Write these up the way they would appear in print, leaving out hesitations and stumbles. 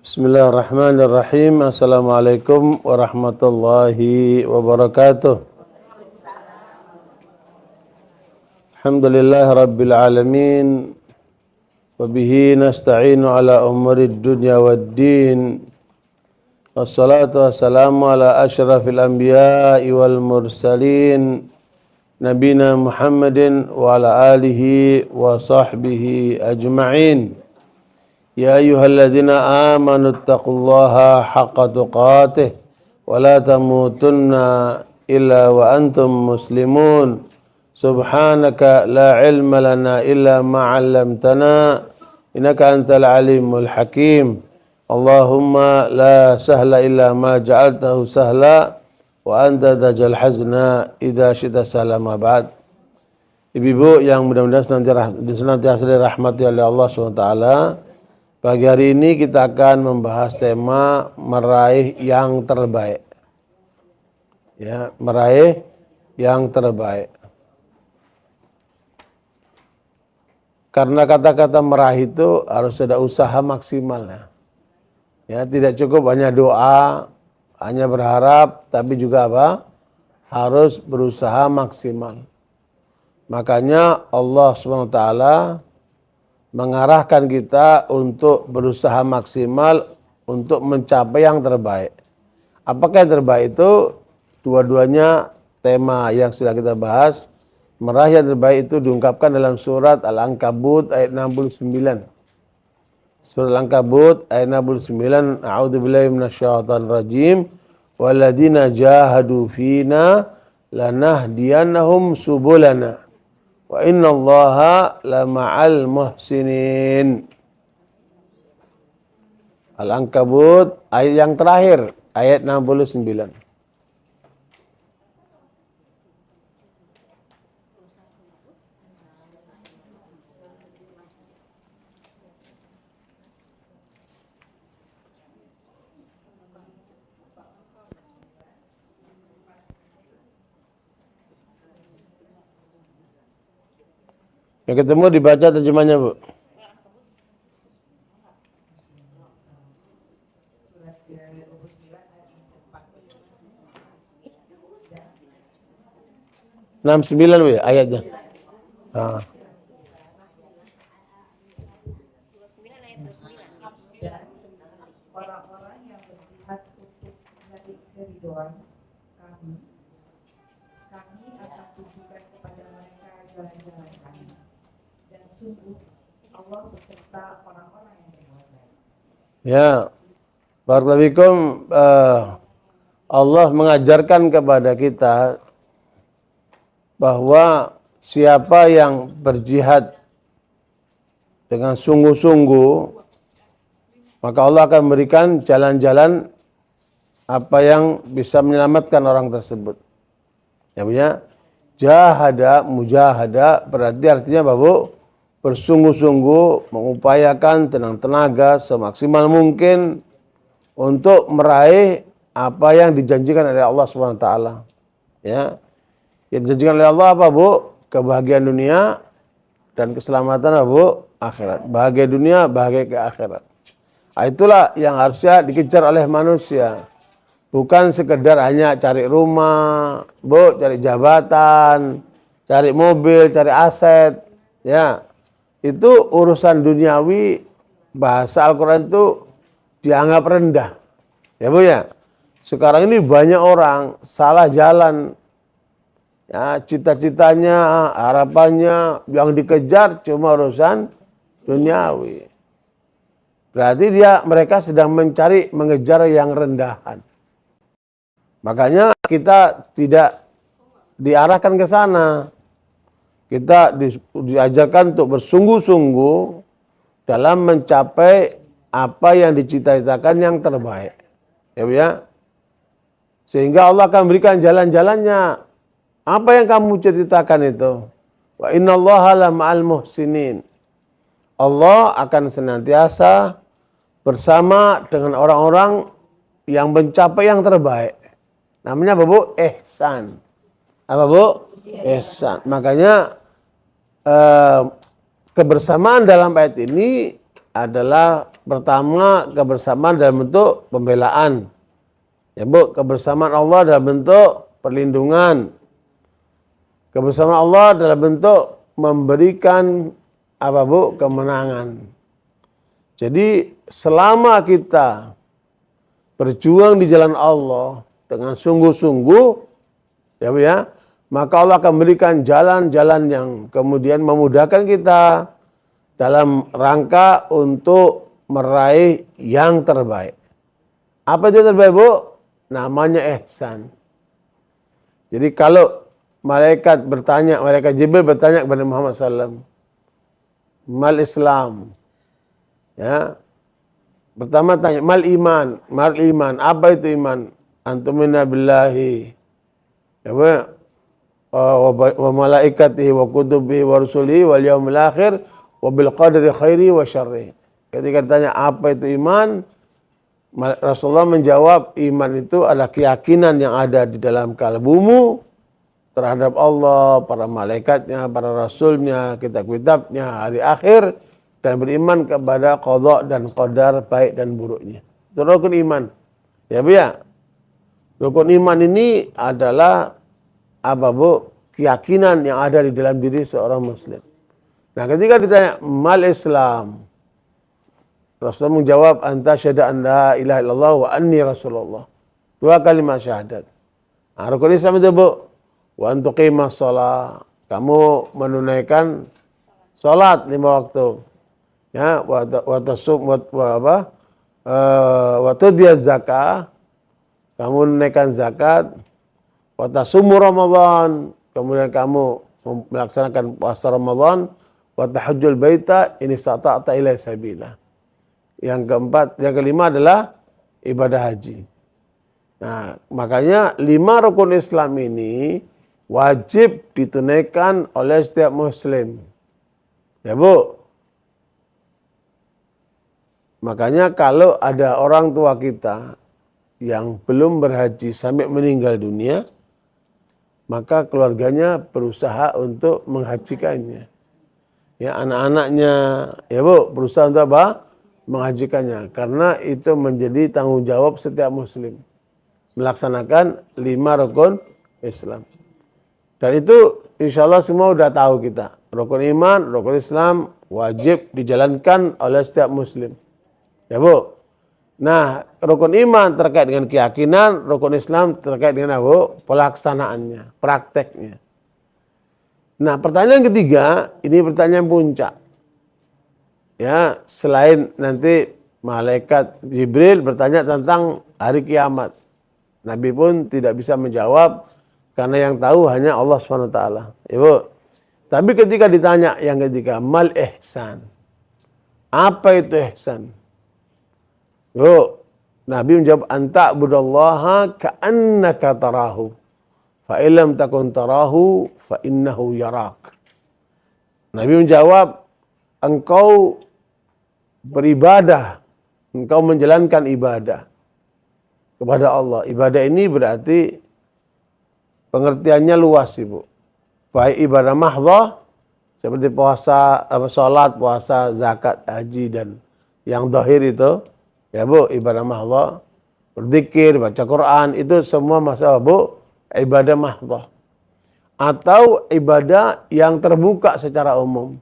Bismillahirrahmanirrahim. Assalamualaikum warahmatullahi wabarakatuh. Alhamdulillah rabbil alamin. Wabihi nasta'inu ala umurid dunya waddin. Wassalatu wassalamu ala ashrafil anbiya'i wal mursalin. Nabina Muhammadin wa ala alihi wa sahbihi ajma'in. Ya ayyuhalladzina amanu taqullaha haqqa tuqatih wa la tamutunna illa wa antum muslimun. Subhanaka la ilma lana illa ma 'allamtana innaka antal alimul hakim. Allahumma la sahla illa ma ja'altahu sahla wa anta taj'al hazna idza syi'ta sahla ma ba'd. Ibu-ibu yang mudah-mudahan senantiasa dirahmati oleh Allah SWT. Pagi hari ini kita akan membahas tema meraih yang terbaik. Ya, meraih yang terbaik. Karena kata-kata meraih itu harus ada usaha maksimal. Ya, tidak cukup hanya doa, hanya berharap, tapi juga apa? Harus berusaha maksimal. Makanya Allah SWT mengarahkan kita untuk berusaha maksimal untuk mencapai yang terbaik. Apakah yang terbaik itu? Dua-duanya tema yang sudah kita bahas. Meraih yang terbaik itu diungkapkan dalam surat Al-Ankabut ayat 69. Surat Al-Ankabut ayat 69. A'udzubillahi minasyaitonir rajim. Walladzina jahadu fina lanahdiyannahum subulana. Wa innallaha lama'al muhsinin. Al-Ankabut ayat yang terakhir, ayat 69. Yang ketemu dibaca terjemahnya, Bu. Enam sembilan, Bu, ya, ayatnya. Orang-orang yang berjihad untuk mencari keridhaan kami akan tunjukkan kepada mereka jalan-jalan kami. Dan sungguh Allah beserta orang-orang yang berbuat baik. Ya, barakallahu fikum. Allah mengajarkan kepada kita bahwa siapa yang berjihad dengan sungguh-sungguh, maka Allah akan memberikan jalan-jalan apa yang bisa menyelamatkan orang tersebut. Ya, punya jahada, mujahada berarti artinya bahwa bersungguh-sungguh mengupayakan tenang tenaga semaksimal mungkin untuk meraih apa yang dijanjikan oleh Allah SWT. Ya, yang dijanjikan oleh Allah apa, Bu? Kebahagiaan dunia dan keselamatan apa, Bu? Akhirat. Bahagia dunia, bahagia ke akhirat. Nah, itulah yang harusnya dikejar oleh manusia. Bukan sekedar hanya cari rumah, Bu, cari jabatan, cari mobil, cari aset. Ya, itu urusan duniawi, bahasa Al-Quran itu dianggap rendah. Ya, Bu, ya. Sekarang ini banyak orang salah jalan. Ya, cita-citanya, harapannya yang dikejar cuma urusan duniawi. Berarti mereka sedang mengejar yang rendahan. Makanya kita tidak diarahkan ke sana. Kita diajarkan untuk bersungguh-sungguh dalam mencapai apa yang dicita-citakan yang terbaik. Ya, Bu, ya. Sehingga Allah akan berikan jalan-jalannya. Apa yang kamu cita-citakan itu? Wa innallaha lama'al muhsinin. Allah akan senantiasa bersama dengan orang-orang yang mencapai yang terbaik. Namanya apa, Bu? Ihsan. Apa, Bu? Ihsan. Makanya kebersamaan dalam ayat ini adalah pertama kebersamaan dalam bentuk pembelaan. Ya Bu, kebersamaan Allah dalam bentuk perlindungan. Kebersamaan Allah dalam bentuk memberikan apa Bu? Kemenangan. Jadi selama kita berjuang di jalan Allah dengan sungguh-sungguh, ya Bu ya, maka Allah akan berikan jalan-jalan yang kemudian memudahkan kita dalam rangka untuk meraih yang terbaik. Apa itu terbaik Bu? Namanya ihsan. Jadi kalau malaikat Jibril bertanya kepada Muhammad SAW, mal Islam, ya, pertama tanya mal iman, apa itu iman? Antumina billahi, ya, wa malaikatihi wa kutubihi wa rusulihi wal yaumil akhir wa bil qadri khairi wa syarri. Ketika ditanya apa itu iman, Rasulullah menjawab, iman itu adalah keyakinan yang ada di dalam kalbumu terhadap Allah, para malaikatnya, para rasulnya, kitab-kitabnya, hari akhir, dan beriman kepada qada dan qadar baik dan buruknya. Itu rukun iman. Ya Bu ya. Rukun iman ini adalah apa Bu? Keyakinan yang ada di dalam diri seorang muslim. Nah, ketika ditanya mal Islam, Rasulullah menjawab, anta syahada an la ilaha illallah wa anni rasulullah. 2 kalimat syahadat. Nah, rukun Islam itu Bu, wa antuqimas shalah, kamu menunaikan salat 5 waktu. Ya, wa tasum wa tudiyaz zakah, kamu menunaikan zakat, wa tasumu Ramadan, kemudian kamu melaksanakan puasa Ramadan, wa tahajjul baita in istata'ta ilaihi sabila. Yang keempat, yang kelima adalah ibadah haji. Nah, makanya 5 rukun Islam ini wajib ditunaikan oleh setiap muslim. Ya Bu. Makanya kalau ada orang tua kita yang belum berhaji sampai meninggal dunia, maka keluarganya berusaha untuk menghajikannya. Ya, anak-anaknya, ya Bu, berusaha untuk apa? Menghajikannya. Karena itu menjadi tanggung jawab setiap muslim. Melaksanakan 5 rukun Islam. Dan itu insya Allah semua udah tahu kita. Rukun iman, rukun Islam wajib dijalankan oleh setiap muslim. Ya Bu. Nah, rukun iman terkait dengan keyakinan, rukun Islam terkait dengan apa? Pelaksanaannya, prakteknya. Nah, pertanyaan ketiga, ini pertanyaan puncak. Ya, selain nanti malaikat Jibril bertanya tentang hari kiamat. Nabi pun tidak bisa menjawab karena yang tahu hanya Allah SWT. Ibu. Tapi ketika ditanya yang ketiga, mal ihsan. Apa itu ihsan? Yuk, Nabi menjawab, anta budallaha ka'annaka tarahu. Fa illam takun tarahu fa innahu yarak. Nabi menjawab, engkau beribadah, engkau menjalankan ibadah kepada Allah. Ibadah ini berarti pengertiannya luas Ibu. Baik ibadah mahdhah seperti puasa, salat, puasa, zakat, haji dan yang zahir itu, ya Bu, ibadah mahdhah, berzikir, baca Quran, itu semua masalah Bu, ibadah mahdhah. Atau ibadah yang terbuka secara umum.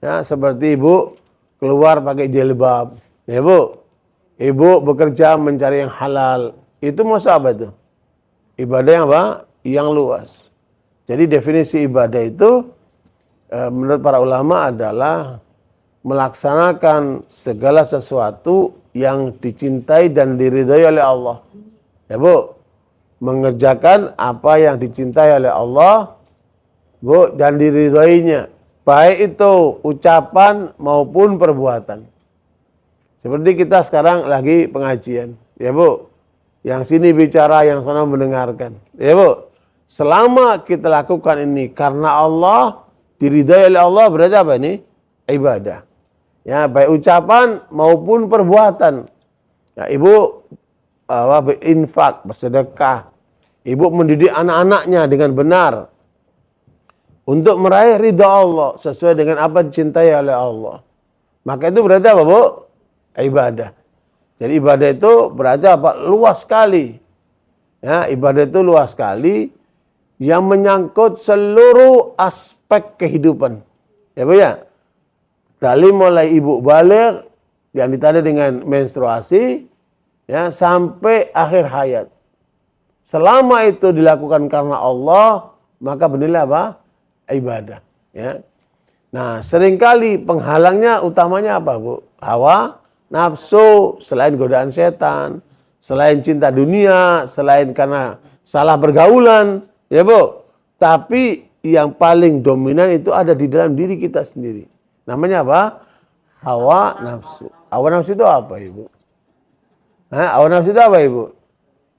Ya, seperti Ibu keluar pakai jilbab, ya Bu. Ibu bekerja mencari yang halal. Itu maksud apa itu? Ibadah yang apa? Yang luas. Jadi definisi ibadah itu menurut para ulama adalah melaksanakan segala sesuatu yang dicintai dan diridhai oleh Allah. Ya Bu. Mengerjakan apa yang dicintai oleh Allah, Bu, dan diridhoinya. Baik itu ucapan maupun perbuatan. Seperti kita sekarang lagi pengajian, ya Bu. Yang sini bicara, yang sana mendengarkan. Ya Bu. Selama kita lakukan ini karena Allah, diridhai oleh Allah, berarti apa ini? Ibadah. Ya, baik ucapan maupun perbuatan. Ya, Ibu berinfak, bersedekah. Ibu mendidik anak-anaknya dengan benar. Untuk meraih ridha Allah sesuai dengan apa dicintai oleh Allah. Maka itu berarti apa, Bu? Ibadah. Jadi ibadah itu berarti apa? Luas sekali. Ya, ibadah itu luas sekali yang menyangkut seluruh aspek kehidupan. Ya, Bu ya. Dari mulai ibu balik yang ditanda dengan menstruasi ya sampai akhir hayat. Selama itu dilakukan karena Allah, maka bernilai apa? Ibadah. Ya. Nah, seringkali penghalangnya utamanya apa, Bu? Hawa nafsu, selain godaan setan, selain cinta dunia, selain karena salah pergaulan, ya Bu. Tapi yang paling dominan itu ada di dalam diri kita sendiri. Namanya apa? Hawa nafsu. Hawa nafsu itu apa, Ibu? Hawa nafsu itu apa, Ibu?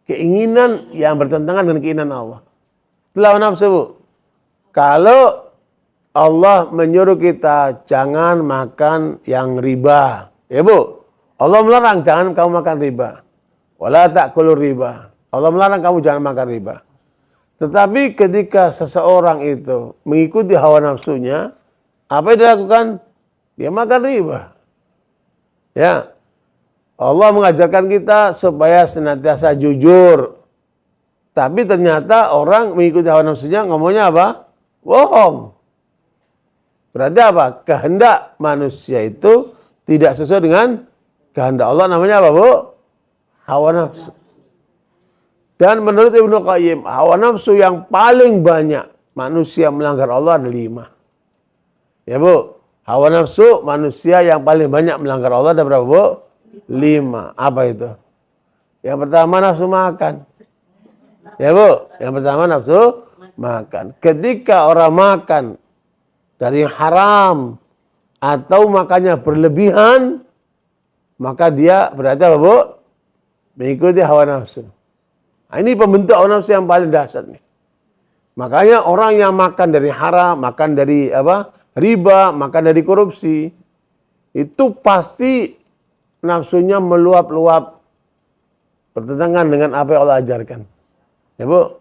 Keinginan yang bertentangan dengan keinginan Allah. Itulah hawa nafsu, Bu. Kalau Allah menyuruh kita jangan makan yang riba. Ya, Bu. Allah melarang jangan kamu makan riba. Wala ta'kulur riba. Allah melarang kamu jangan makan riba. Tetapi ketika seseorang itu mengikuti hawa nafsunya, apa yang dilakukan? Dia makan riba. Ya. Allah mengajarkan kita supaya senantiasa jujur. Tapi ternyata orang mengikuti hawa nafsunya ngomongnya apa? Bohong. Berarti apa? Kehendak manusia itu tidak sesuai dengan kehendak Allah. Namanya apa, Bu? Hawa nafsu. Dan menurut Ibnu Qayyim, hawa nafsu yang paling banyak manusia melanggar Allah ada 5. Ya, Bu. Hawa nafsu manusia yang paling banyak melanggar Allah ada berapa, Bu? 5. Apa itu? Yang pertama nafsu makan. Ya, Bu. Yang pertama nafsu makan. Ketika orang makan dari yang haram atau makannya berlebihan, maka dia berarti apa, Bu? Mengikuti hawa nafsu. Nah, ini pembentuk hawa nafsu yang paling dahsyat nih. Makanya orang yang makan dari haram, makan dari apa? Riba, makan dari korupsi, itu pasti nafsunya meluap-luap bertentangan dengan apa yang Allah ajarkan. Ya, Bu.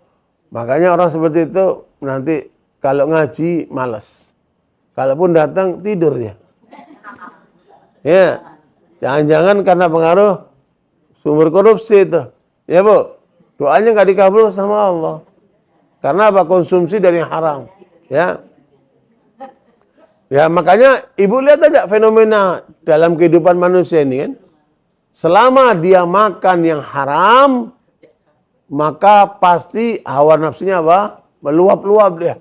Makanya orang seperti itu nanti kalau ngaji malas. Kalaupun datang tidur dia. Ya. Jangan-jangan karena pengaruh sumber korupsi itu. Ya, Bu. Doanya nggak dikabul sama Allah. Karena apa? Konsumsi dari yang haram. Ya. Ya, makanya Ibu lihat aja fenomena dalam kehidupan manusia ini kan. Selama dia makan yang haram, maka pasti hawa nafsunya apa? Meluap-luap dia.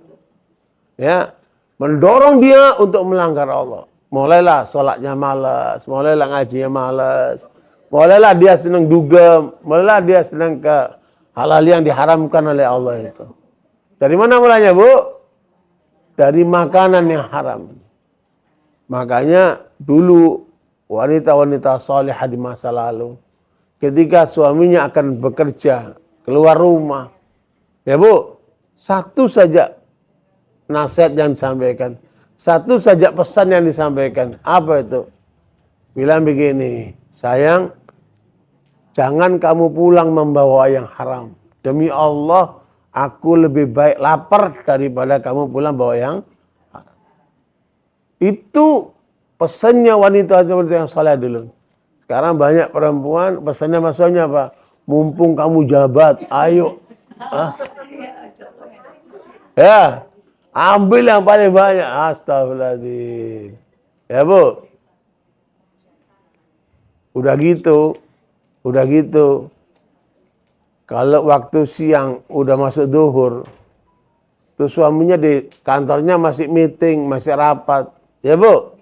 Ya. Mendorong dia untuk melanggar Allah. Mulailah sholatnya malas, mulailah ngajinya malas, mulailah dia senang dugem, mulailah dia senang ke hal-hal yang diharamkan oleh Allah itu. Dari mana mulanya, Bu? Dari makanan yang haram. Makanya dulu wanita-wanita salihah di masa lalu, ketika suaminya akan bekerja, keluar rumah, ya, Bu, satu saja nasihat yang disampaikan. Satu saja pesan yang disampaikan. Apa itu? Bilang begini, sayang, jangan kamu pulang membawa yang haram. Demi Allah, aku lebih baik lapar daripada kamu pulang bawa yang haram. Itu pesannya wanita-wanita yang saleh dulu. Sekarang banyak perempuan, pesannya maksudnya apa? Mumpung kamu jabat, ayo. Ya. Ambil yang paling banyak. Astagfirullahaladzim. Ya, Bu. Udah gitu. Kalau waktu siang udah masuk zuhur, tuh suaminya di kantornya masih meeting, masih rapat. Ya, Bu.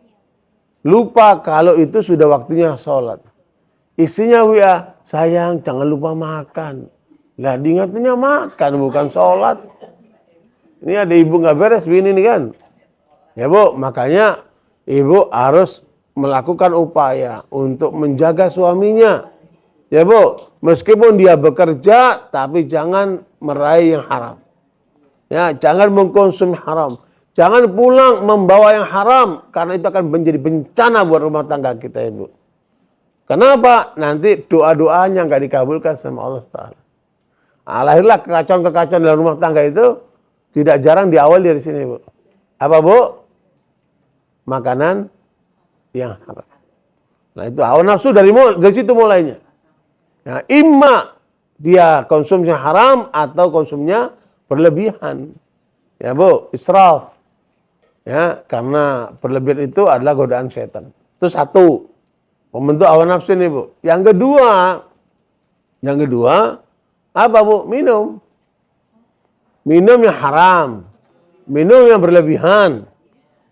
Lupa kalau itu sudah waktunya sholat. Istrinya WA, sayang jangan lupa makan. Lah diingatnya makan bukan sholat. Ini ada ibu nggak beres begini nih kan. Ya, Bu, makanya ibu harus melakukan upaya untuk menjaga suaminya. Ya, Bu, meskipun dia bekerja tapi jangan meraih yang haram. Ya, jangan mengkonsumsi haram. Jangan pulang membawa yang haram karena itu akan menjadi bencana buat rumah tangga kita, Ibu. Kenapa? Nanti doa-doanya nggak dikabulkan sama Allah Taala. Lahirlah kekacauan-kekacauan dalam rumah tangga itu. Tidak jarang diawali dari sini, Bu. Apa, Bu? Makanan yang haram. Nah itu hawa nafsu dari situ mulainya. Nah, imma dia konsumsinya haram atau konsumnya berlebihan. Ya Bu, israf. Ya, karena berlebihan itu adalah godaan setan. Itu satu. Membentuk hawa nafsu ini Bu. Yang kedua, apa Bu? Minum. Minum yang haram. Minum yang berlebihan.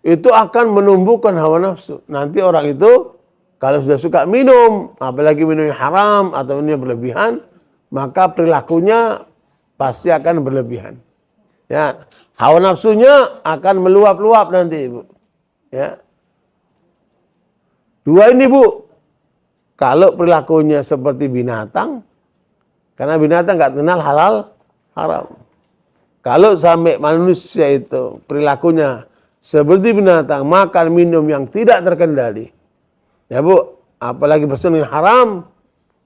Itu akan menumbuhkan hawa nafsu. Nanti orang itu kalau sudah suka minum, apalagi minum yang haram atau minum yang berlebihan, maka perilakunya pasti akan berlebihan. Ya, hawa nafsunya akan meluap-luap nanti, Ibu. Ya. Dua ini, Bu. Kalau perilakunya seperti binatang, karena binatang nggak kenal halal, haram. Kalau sampai manusia itu perilakunya seperti binatang, makan minum yang tidak terkendali. Ya Bu, apalagi bersenang haram,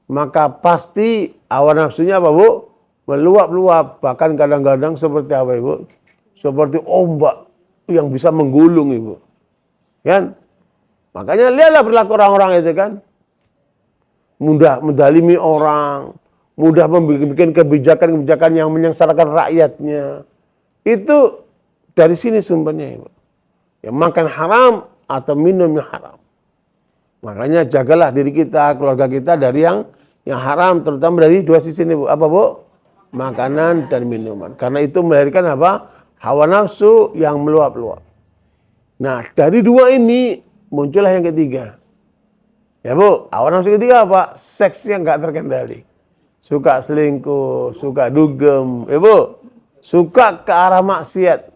maka pasti hawa nafsunya apa Bu? Meluap-luap. Bahkan kadang-kadang seperti apa Ibu? Seperti ombak yang bisa menggulung Ibu. Kan? Makanya lihatlah perilaku orang-orang itu kan. Mudah mendalimi orang, mudah membuat kebijakan-kebijakan yang menyengsarakan rakyatnya. Itu dari sini sumbernya Ibu. Yang makan haram atau minum yang haram. Makanya jagalah diri kita, keluarga kita dari yang haram, terutama dari dua sisi ini Bu. Apa Bu? Makanan dan minuman. Karena itu melahirkan apa? Hawa nafsu yang meluap-luap. Nah, dari dua ini muncullah yang ketiga. Ya Bu, hawa nafsu ketiga apa? Seks yang nggak terkendali. Suka selingkuh, suka dugem, ya Bu. Suka ke arah maksiat.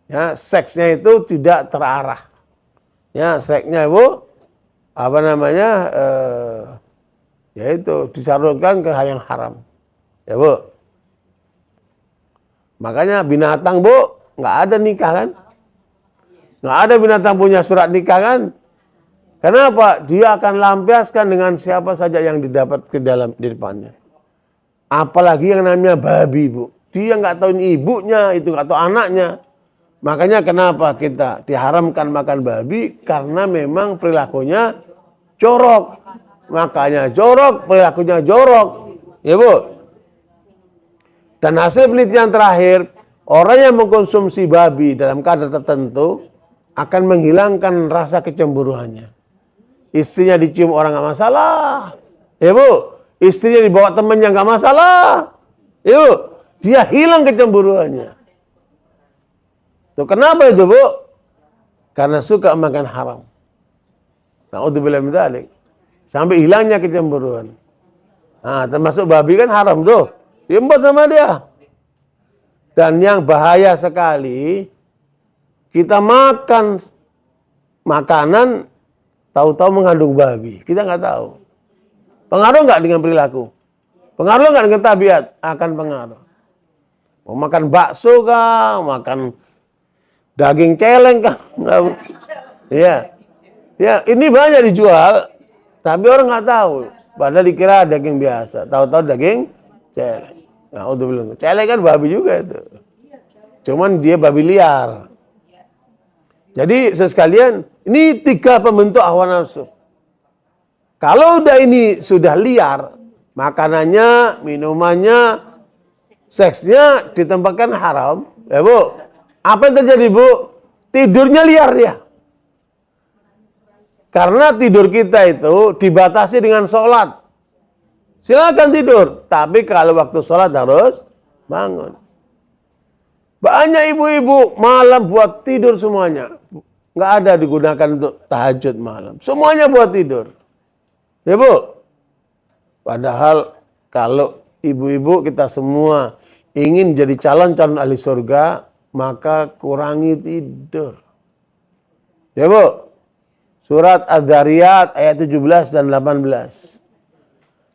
Ya, seksnya itu tidak terarah. Ya, seksnya Bu, apa namanya? Yaitu disalurkan ke hal yang haram. Ya Bu. Makanya binatang Bu, nggak ada nikah kan? Nggak ada binatang punya surat nikah kan? Kenapa? Dia akan lampiaskan dengan siapa saja yang didapat ke dalam di depannya. Apalagi yang namanya babi Bu. Dia nggak tahu ini ibunya, itu nggak tahu anaknya. Makanya kenapa kita diharamkan makan babi? Karena memang perilakunya jorok. Makanya jorok, perilakunya jorok. Ya Bu. Dan hasil penelitian terakhir, orang yang mengkonsumsi babi dalam kadar tertentu akan menghilangkan rasa kecemburuannya. Istrinya dicium orang nggak masalah. Ya Bu. Istrinya dibawa temannya nggak masalah. Ya Bu. Dia hilang kecemburuannya. Tuh, kenapa itu Bu? Karena suka makan haram. Na'udzubillah min dzalik. Sampai hilangnya kecemburuan. Nah, termasuk babi kan haram tuh. Diembat sama dia. Dan yang bahaya sekali, kita makan makanan tahu-tahu mengandung babi. Kita nggak tahu. Pengaruh nggak dengan perilaku? Pengaruh nggak dengan tabiat? Akan pengaruh. Mau makan bakso kah? Makan daging celeng kah? Iya. Ya, ini banyak dijual, tapi orang nggak tahu. Padahal dikira daging biasa, tahu-tahu daging celeng. Nah, udah bilang, celeng kan babi juga itu. Cuman dia babi liar. Jadi sekalian, ini 3 pembentuk hawa nafsu. Kalau udah ini sudah liar, makanannya, minumannya, seksnya ditempatkan haram, ya Bu. Apa yang terjadi Bu? Tidurnya liar dia. Karena tidur kita itu dibatasi dengan sholat. Silakan tidur, tapi kalau waktu sholat harus bangun. Banyak ibu-ibu malam buat tidur semuanya. Nggak ada digunakan untuk tahajud malam. Semuanya buat tidur. Ya Bu? Padahal kalau ibu-ibu kita semua ingin jadi calon-calon ahli surga, maka kurangi tidur. Ya Bu? Surat Az-Zariyat ayat 17 dan 18.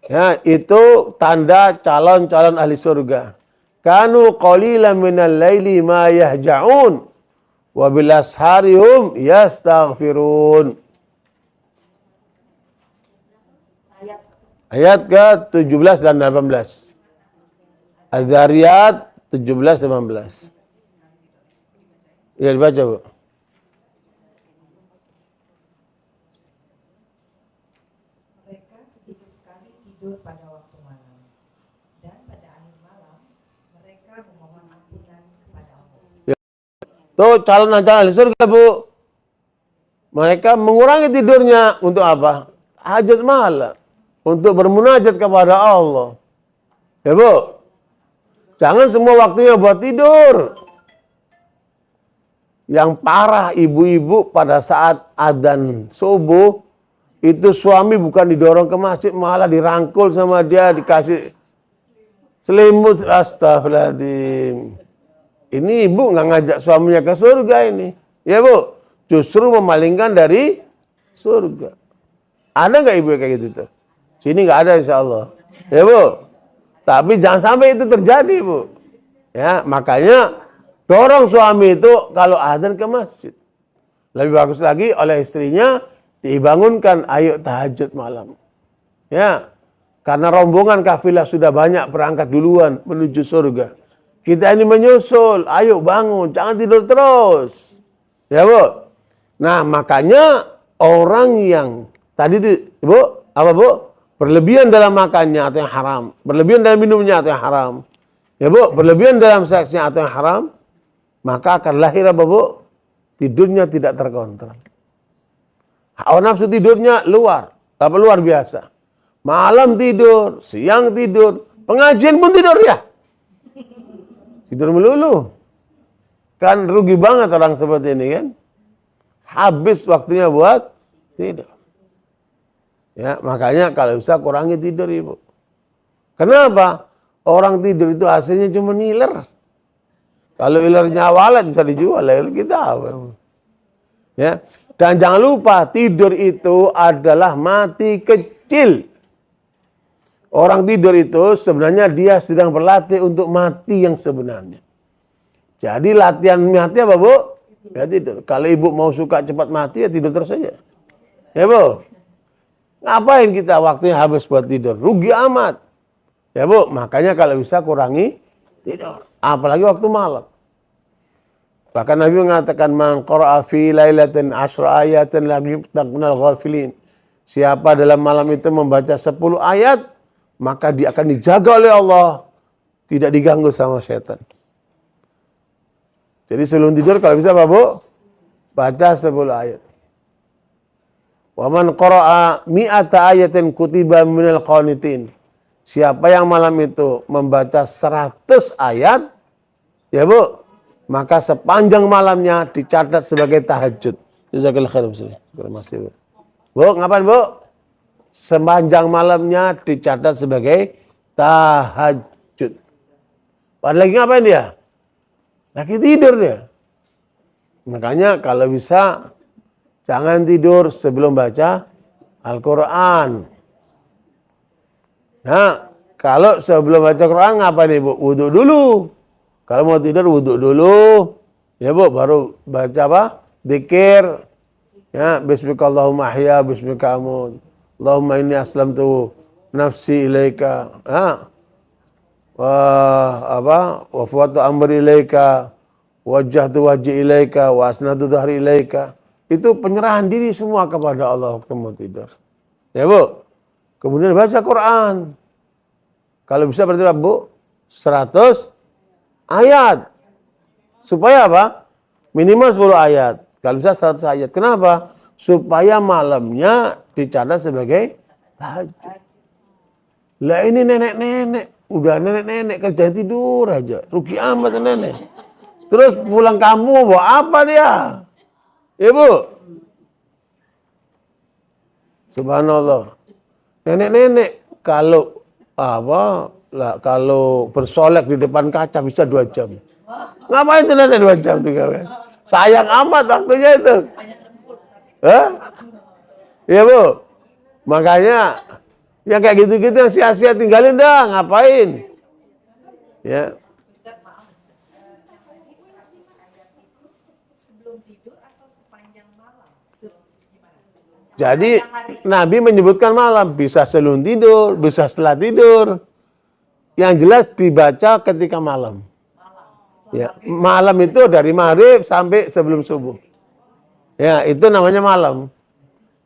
Ya, itu tanda calon-calon ahli surga. Kanu qalilan minal laili ma yahja'un wa bil asharihum yastaghfirun. Ayat ke-17 dan 18. Az-Zariyat 17 dan 18. Ya dibaca Bu. tidur pada waktu malam. Dan pada akhir malam, mereka memohon ampunan kepada Allah. Tuh calon ahli surga, Bu. Mereka mengurangi tidurnya untuk apa? Hajat malam. Untuk bermunajat kepada Allah. Ya, Bu. Jangan semua waktunya buat tidur. Yang parah ibu-ibu pada saat adzan subuh, itu suami bukan didorong ke masjid, malah dirangkul sama dia, dikasih selimut. Astagfirullahaladzim. Ini ibu nggak ngajak suaminya ke surga ini. Ya, Bu. Justru memalingkan dari surga. Ada nggak ibu kayak gitu tuh? Sini nggak ada, insya Allah. Ya, Bu. Tapi jangan sampai itu terjadi, Bu. Ya, makanya dorong suami itu kalau adzan ke masjid. Lebih bagus lagi oleh istrinya dibangunkan, ayo tahajud malam. Ya, karena rombongan kafilah sudah banyak berangkat duluan menuju surga. Kita ini menyusul, ayo bangun, jangan tidur terus. Ya, Bu. Nah, makanya orang yang tadi itu, Bu, apa, Bu? Berlebihan dalam makannya atau yang haram, berlebihan dalam minumnya atau yang haram. Ya, Bu, berlebihan dalam seksnya atau yang haram, maka akan lahir apa, Bu? Tidurnya tidak terkontrol. Hawa nafsu tidurnya luar biasa. Malam tidur, siang tidur, pengajian pun tidur ya. Tidur melulu. Kan rugi banget orang seperti ini kan. Habis waktunya buat tidur. Ya, makanya kalau bisa kurangi tidur, Ibu. Kenapa? Orang tidur itu hasilnya cuma niler. Kalau ilernya walet bisa dijual, iler kita apa? Ya. Dan jangan lupa tidur itu adalah mati kecil. Orang tidur itu sebenarnya dia sedang berlatih untuk mati yang sebenarnya. Jadi latihan mati apa, Bu? Ya tidur. Kalau ibu mau suka cepat mati ya tidur terus saja. Ya, Bu. Ngapain kita waktunya habis buat tidur? Rugi amat. Ya, Bu. Makanya kalau bisa kurangi tidur. Apalagi waktu malam. Bahkan Nabi mengatakan man qara'a fi lailatin 10 ayatin lam yuftaq minal ghafilin. Siapa dalam malam itu membaca 10 ayat, maka dia akan dijaga oleh Allah, tidak diganggu sama setan. Jadi sebelum tidur kalau bisa, Bu, baca 10 ayat. Wa man qara'a mi'ata ayatin kutiba minal qanitin. Siapa yang malam itu membaca 100 ayat, ya, Bu, maka sepanjang malamnya dicatat sebagai tahajud. Jazakallahu khairan. Terima kasih, Bu. Bu, ngapain, Bu? Sepanjang malamnya dicatat sebagai tahajud. Padahal lagi ngapain dia? Lagi tidur dia. Makanya kalau bisa jangan tidur sebelum baca Al-Quran. Nah, kalau sebelum baca Quran ngapain, Ibu? Wudhu dulu. Kalau mau tidur wudhu dulu. Ya, Bu, baru baca apa? Dzikir. Ya, bismikallahumma ahya, bismika amut. Allahumma inni aslamtu nafsi ilaika. Ha? Wa fawwadtu amri ilaika, wajjahtu wajhi ilaika, wa asnadu dhahri ilaika. Itu penyerahan diri semua kepada Allah waktu mau tidur. Ya, Bu. Kemudian baca Quran. Kalau bisa berarti, Bu, 100 ayat. Supaya apa? Minimal 10 ayat. Kalau bisa 100 ayat. Kenapa? Supaya malamnya dicatat sebagai tahajud. Lah ini nenek-nenek. Udah nenek-nenek kerja tidur aja. Rugi amat nenek. Terus pulang kampung bawa apa dia? Ya, Bu. Subhanallah. Nenek-nenek kalau kalau bersolek di depan kaca bisa 2 jam. Ngapain tuh nenek 2 jam tuh kawan? Sayang amat waktunya itu. Hah? Ya, Bu. Makanya yang kayak gitu-gitu yang sia-sia tinggalin dah, ngapain? Ya. Ustaz, maaf. Sebelum tidur atau sepanjang malam? Gimana? Jadi Nabi menyebutkan malam, bisa sebelum tidur, bisa setelah tidur. Yang jelas dibaca ketika malam. Ya, malam itu dari maghrib sampai sebelum subuh. Ya, itu namanya malam.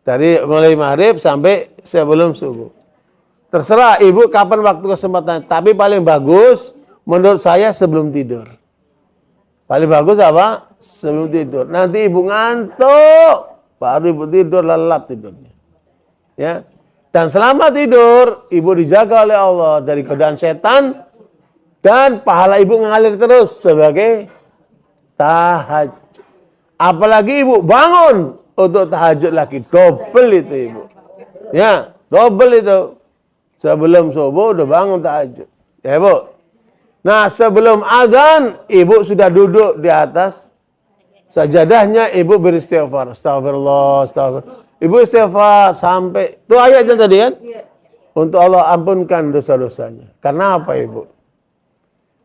Dari mulai maghrib sampai sebelum subuh. Terserah ibu kapan waktu kesempatan. Tapi paling bagus menurut saya sebelum tidur. Paling bagus apa? Sebelum tidur. Nanti ibu ngantuk, baru ibu tidur, lelap tidurnya. Ya. Dan selama tidur, ibu dijaga oleh Allah dari godaan setan dan pahala ibu mengalir terus sebagai tahajud. Apalagi ibu bangun untuk tahajud lagi, double itu ibu. Ya, double itu. Sebelum subuh udah bangun tahajud. Ya, ibu. Nah, sebelum azan, ibu sudah duduk di atas sajadahnya, ibu beristighfar. Astagfirullah, astagfirullah. Ibu istighfar sampai, itu ayatnya tadi kan? Untuk Allah ampunkan dosa-dosanya. Karena apa ibu?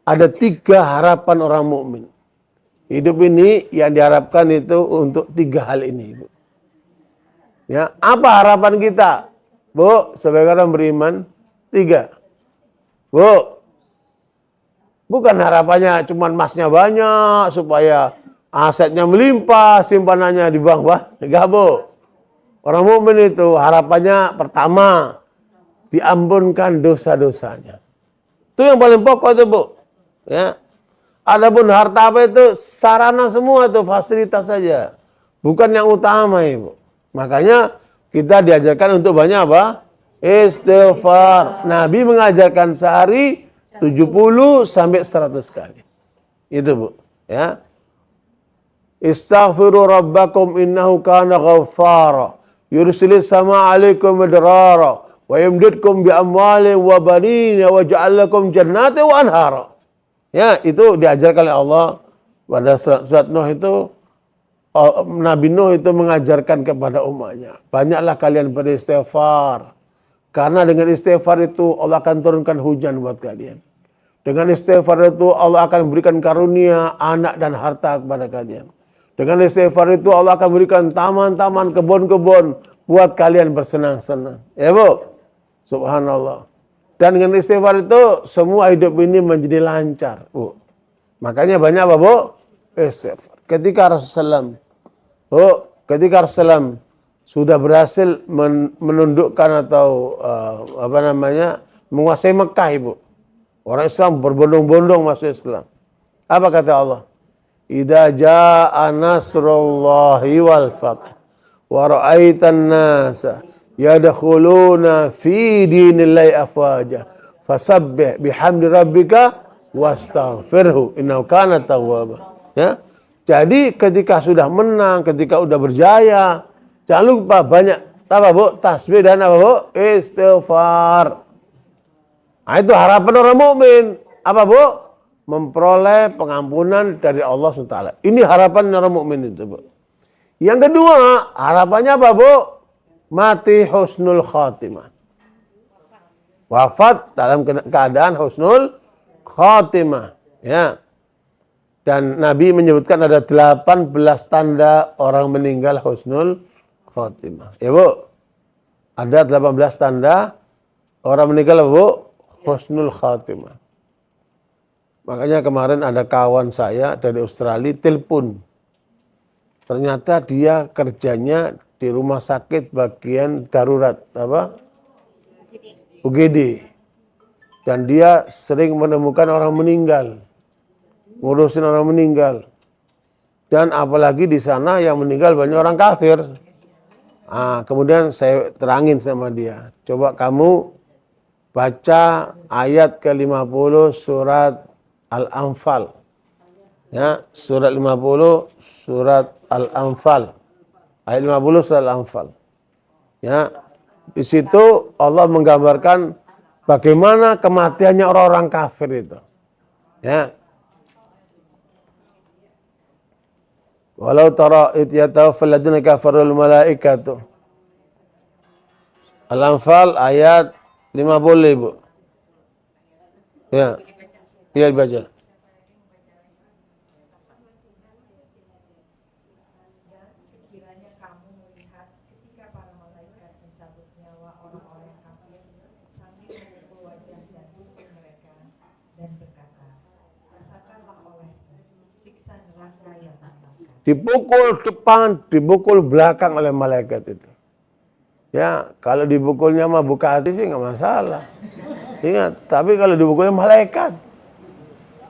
Ada 3 harapan orang mukmin. Hidup ini yang diharapkan itu untuk 3 hal ini ibu. Ya, apa harapan kita? Bu, sebagai orang beriman, 3. Bu, bukan harapannya cuma emasnya banyak supaya asetnya melimpah, simpanannya di bank, Pak. Enggak, Bu. Orang mukmin itu harapannya pertama diampunkan dosa-dosanya. Itu yang paling pokok itu, Bu. Ya. Adapun harta apa itu sarana semua itu, fasilitas saja. Bukan yang utama, Ibu. Makanya kita diajarkan untuk banyak apa? Istighfar. Nabi mengajarkan sehari 70 sampai 100 kali. Itu, Bu. Ya. Istaghfiru rabbakum innahu kana ghaffara. Yursilis sama alaikum midrara. Wa yumdidkum bi amwalin wa banina wa ja'al lakum jannatin wa anhara. Ya, itu diajarkan oleh Allah pada surat Nuh itu. Nabi Nuh itu mengajarkan kepada umatnya. Banyaklah kalian beristighfar. Karena dengan istighfar itu Allah akan turunkan hujan buat kalian. Dengan istighfar itu Allah akan berikan karunia, anak dan harta kepada kalian. Dengan istighfar itu Allah akan berikan taman-taman, kebun-kebun buat kalian bersenang-senang. Ya, Bu? Subhanallah. Dan dengan istighfar itu semua hidup ini menjadi lancar, Bu. Makanya banyak apa, Bu? Istighfar. Ketika Rasulullah sudah berhasil menundukkan atau menguasai Mekah, Ibu. Orang Islam berbondong-bondong masuk Islam. Apa kata Allah? Idza jaa nasrullahi wal fath wa ra'aitan nasa yadkhuluna fi dinillahi afwaja fasabbih bihamdi rabbika wastaghfirhu innahu kana tawwaba. Ya. Jadi ketika sudah menang, ketika sudah berjaya, jangan lupa banyak apa, Bu? Tasbih dan apa, Bu? Istighfar. Nah, itu harapan orang mukmin. Apa, Bu? Memperoleh pengampunan dari Allah SWT. Ini harapan orang mukmin itu, Bu. Yang kedua, harapannya apa, Bu? Mati husnul khatimah. Wafat dalam keadaan husnul khatimah. Ya. Dan Nabi menyebutkan ada 18 tanda orang meninggal husnul khatimah. Ya, Bu. Ada 18 tanda orang meninggal, Bu, husnul khatimah. Makanya kemarin ada kawan saya dari Australia telepon. Ternyata dia kerjanya di rumah sakit bagian darurat apa? UGD. Dan dia sering menemukan orang meninggal. Ngurusin orang meninggal. Dan apalagi di sana yang meninggal banyak orang kafir. Nah, kemudian saya terangin sama dia. Coba kamu baca ayat ke-50 surat Al-Anfal. Ya, surat 50 surat Al-Anfal. Ayat 50 surat Al-Anfal. Ya, di situ Allah menggambarkan bagaimana kematiannya orang-orang kafir itu. Ya. Walau tara id yatawaffal ladzina kafarul malaikatu. Al-Anfal ayat 50, Ibu. Ya. Iya dibaca. Dan sekiranya kamu melihat ketika para malaikat mencabut nyawa orang-orang kafir sambil memukul wajah dan tubuh mereka dan berkata, rasakanlah olehmu siksa neraka yang membakar. Dipukul depan, dipukul belakang oleh malaikat itu. Ya, kalau dipukulnya mah buka hati sih nggak masalah. Ingat, tapi kalau dipukulnya malaikat,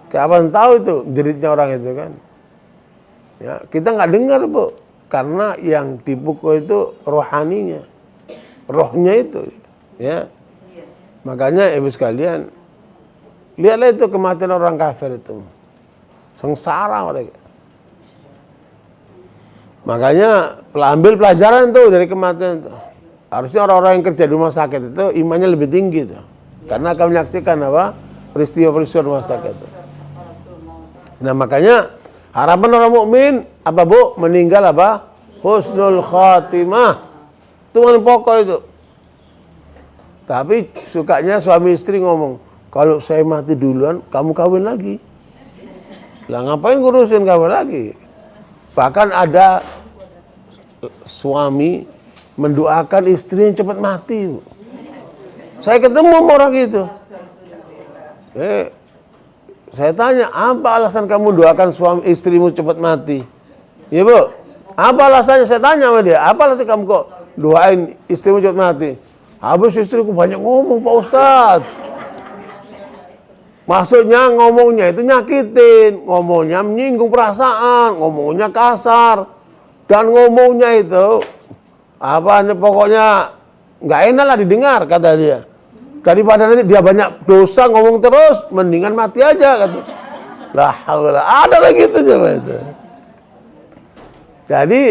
kapan tahu itu jeritnya orang itu kan? Ya, kita nggak dengar bu, karena yang dipukul itu rohaninya, rohnya itu. Ya, makanya ibu sekalian, lihatlah itu kematian orang kafir itu, sengsara mereka. Makanya ambil pelajaran tuh dari kematian itu. Harusnya orang-orang yang kerja di rumah sakit itu imannya lebih tinggi tuh. Karena akan menyaksikan apa? Peristiwa-peristiwa rumah sakit itu. Nah, makanya harapan orang mukmin apa bu? Meninggal apa? Husnul khatimah. Itu yang pokok itu. Tapi sukanya suami istri ngomong, kalau saya mati duluan, kamu kawin lagi. Lah ngapain ngurusin kawin lagi? Bahkan ada suami mendoakan istrinya cepat mati. Saya ketemu sama orang itu. Saya tanya, apa alasan kamu doakan suami istrimu cepat mati? Ya bu, apa alasannya? Saya tanya sama dia, apa alasan kamu kok doain istrimu cepat mati? Habis istriku banyak ngomong Pak Ustadz. Maksudnya ngomongnya itu nyakitin, ngomongnya menyinggung perasaan, ngomongnya kasar, dan ngomongnya itu pokoknya nggak enak lah didengar kata dia. Daripada nanti dia banyak dosa ngomong terus, mendingan mati aja kata. Lah haula, ada lagi gitu coba itu. Jadi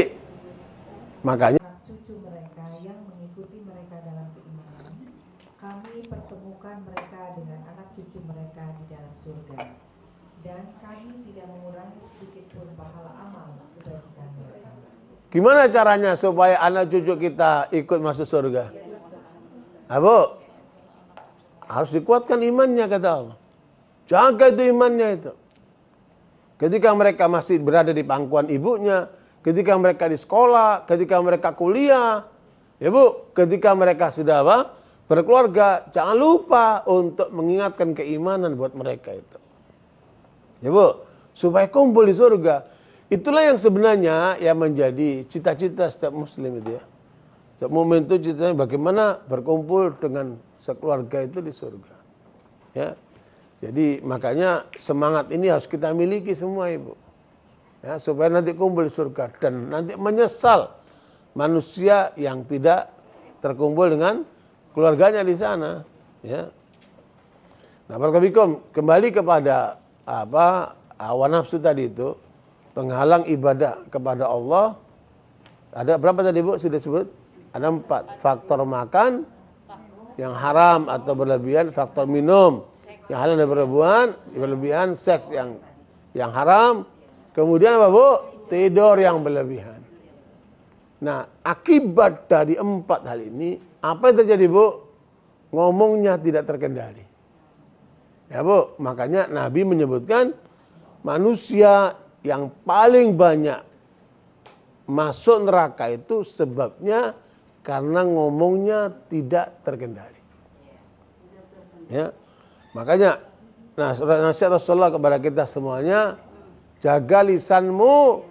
makanya cucu mereka yang mengikuti mereka dalam keimanan, kami pertemukan mereka dengan anak cucu mereka di dalam surga, dan kami tidak mengurangi sedikit pun pahala amal kebajikan mereka. gimana caranya supaya anak cucu kita ikut masuk surga? Bu, harus dikuatkan imannya kata Allah. Jaga itu imannya itu. Ketika mereka masih berada di pangkuan ibunya, ketika mereka di sekolah, ketika mereka kuliah, ya bu, ketika mereka sudah berkeluarga, jangan lupa untuk mengingatkan keimanan buat mereka itu. Ya bu, supaya kumpul di surga. Itulah yang sebenarnya yang menjadi cita-cita setiap muslim itu ya. Setiap momen itu citanya bagaimana berkumpul dengan sekeluarga itu di surga. Ya. Jadi makanya semangat ini harus kita miliki semua ibu. Ya, supaya nanti kumpul di surga dan nanti menyesal manusia yang tidak terkumpul dengan keluarganya di sana. Ya. Nah, barakallahu kembali kepada hawa nafsu tadi itu. Penghalang ibadah kepada Allah. Ada berapa tadi bu sudah sebut? Ada 4. Faktor makan yang haram atau berlebihan, faktor minum yang halal dan berlebihan, seks yang haram. Kemudian apa bu? Tidur yang berlebihan. Nah, akibat dari 4 hal ini, apa yang terjadi bu? Ngomongnya tidak terkendali. Ya bu, makanya Nabi menyebutkan manusia yang paling banyak masuk neraka itu sebabnya karena ngomongnya tidak terkendali. Ya, makanya nasihat Rasulullah kepada kita semuanya, jaga lisanmu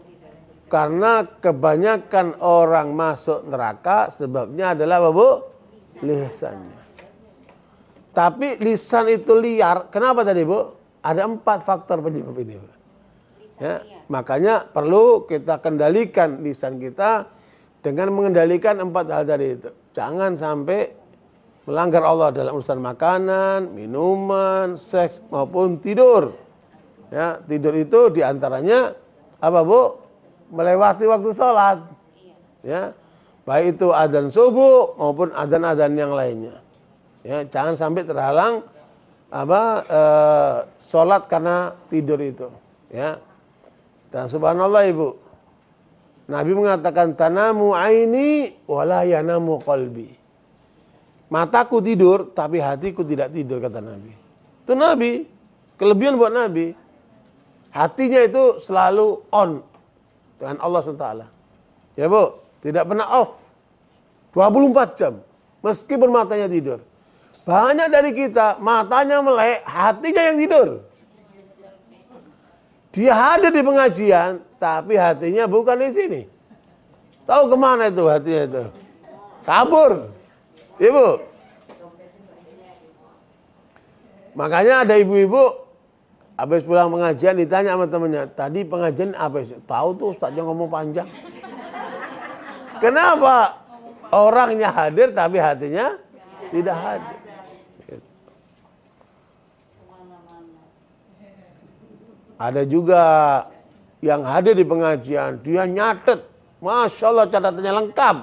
karena kebanyakan orang masuk neraka sebabnya adalah apa bu? Lisannya. Tapi lisan itu liar. Kenapa tadi bu? Ada 4 faktor penyebab ini bu. Ya, makanya perlu kita kendalikan lisan kita dengan mengendalikan 4 hal tadi itu. Jangan sampai melanggar Allah dalam urusan makanan, minuman, seks maupun tidur. Ya, tidur itu diantaranya apa bu? Melewati waktu sholat. Ya, baik itu adzan subuh maupun adzan-adzan yang lainnya. Ya, jangan sampai terhalang sholat karena tidur itu. Ya. Dan subhanallah ibu, Nabi mengatakan tanamu aini wala yanamu qalbi. Mataku tidur tapi hatiku tidak tidur kata Nabi. Itu Nabi, kelebihan buat Nabi. Hatinya itu selalu on dengan Allah SWT. Ya bu, tidak pernah off. 24 jam meskipun matanya tidur. Banyak dari kita matanya melek, hatinya yang tidur. Dia hadir di pengajian, tapi hatinya bukan di sini. Tahu kemana itu hatinya itu? Kabur. Ibu. Makanya ada ibu-ibu habis pulang pengajian ditanya sama temennya, tadi pengajian apa sih? Tahu tuh Ustaznya ngomong panjang. Kenapa? Orangnya hadir tapi hatinya tidak hadir. Ada juga yang hadir di pengajian, dia nyatet, Masya Allah catatannya lengkap.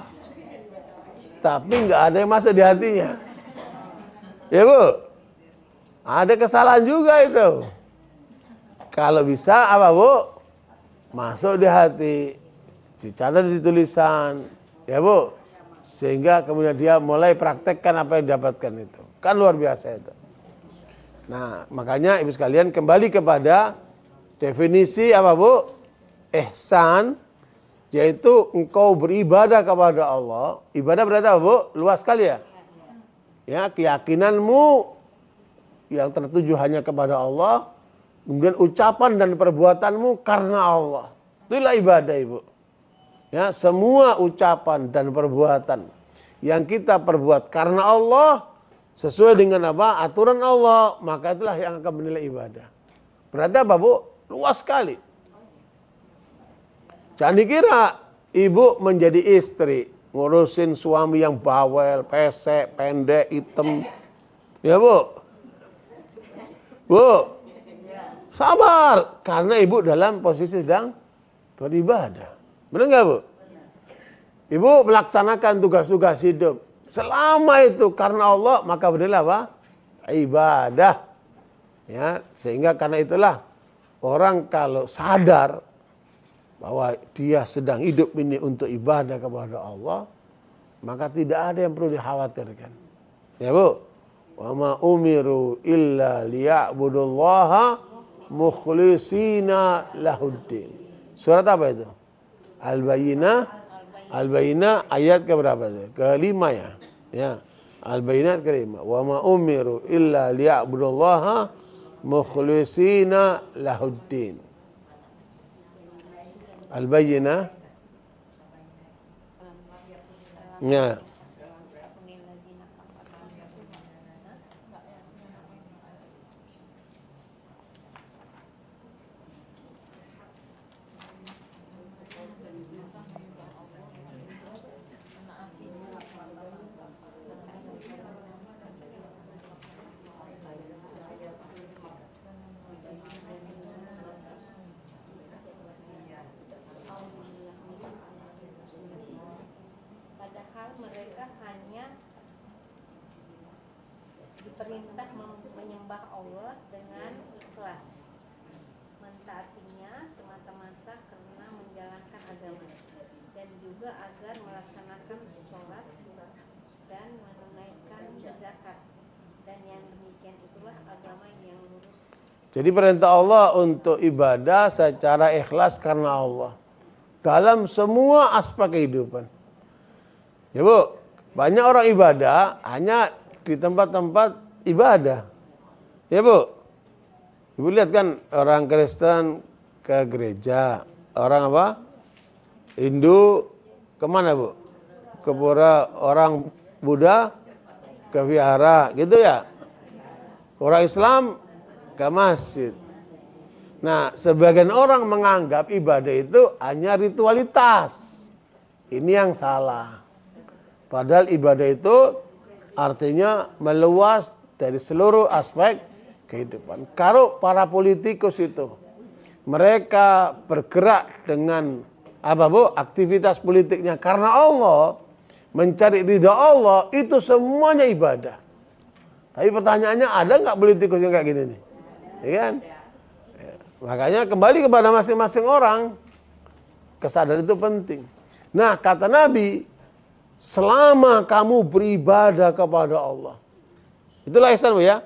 Tapi nggak ada yang masuk di hatinya. Ya Bu, ada kesalahan juga itu. Kalau bisa apa Bu? Masuk di hati, dicatat di tulisan, ya Bu. Sehingga kemudian dia mulai praktekkan apa yang didapatkan itu. Kan luar biasa itu. Nah, makanya ibu sekalian kembali kepada definisi apa Bu? Ihsan, yaitu engkau beribadah kepada Allah. Ibadah berarti apa Bu? Luas sekali ya. Ya, keyakinanmu yang tertuju hanya kepada Allah. Kemudian ucapan dan perbuatanmu karena Allah. Itulah ibadah Ibu. Ya, semua ucapan dan perbuatan yang kita perbuat karena Allah sesuai dengan apa? Aturan Allah, maka itulah yang akan menilai ibadah. Berarti apa Bu? Luas sekali. Jangan dikira ibu menjadi istri, ngurusin suami yang bawel, pesek, pendek, hitam. Ya Bu. Bu, sabar. Karena ibu dalam posisi sedang beribadah. Benar nggak Bu? Ibu melaksanakan tugas-tugas hidup. Selama itu karena Allah, maka berilah apa? Ibadah. Ya, sehingga karena itulah orang kalau sadar bahwa dia sedang hidup ini untuk ibadah kepada Allah, maka tidak ada yang perlu dikhawatirkan. Ya Bu, wa ma umiru illa liya'budullaha mukhlisina lahuddin. Surat apa itu? Al-Bayyinah ayat keberapa itu? Kelima ya. Ya. Al-Bayyinah kelima. Wa ma umiru illa liya'budullaha mukhlisina lahuddin. Al-Bayyinah. Ya. Padahal mereka hanya diperintah menyembah Allah dengan ikhlas, mentaatinya semata-mata karena menjalankan agama, dan juga agar melaksanakan sholat dan menunaikan zakat, dan yang demikian itulah agama yang lurus. Jadi perintah Allah untuk ibadah secara ikhlas karena Allah dalam semua aspek kehidupan. Ya Bu, banyak orang ibadah hanya di tempat-tempat ibadah. Ya Bu, Ibu lihat kan orang Kristen ke gereja, orang apa? Hindu kemana Bu? Ke pura, orang Buddha ke vihara, gitu ya. Orang Islam ke masjid. Nah, sebagian orang menganggap ibadah itu hanya ritualitas. Ini yang salah. Padahal ibadah itu artinya meluas dari seluruh aspek kehidupan. Kalau para politikus itu mereka bergerak dengan apa Bu? Aktivitas politiknya karena Allah, mencari ridha Allah, itu semuanya ibadah. Tapi pertanyaannya, ada nggak politikus yang kayak gini nih? Ya kan? Ya. Makanya kembali kepada masing-masing orang, kesadaran itu penting. Nah, kata Nabi, selama kamu beribadah kepada Allah, itulah ihsan Bu ya.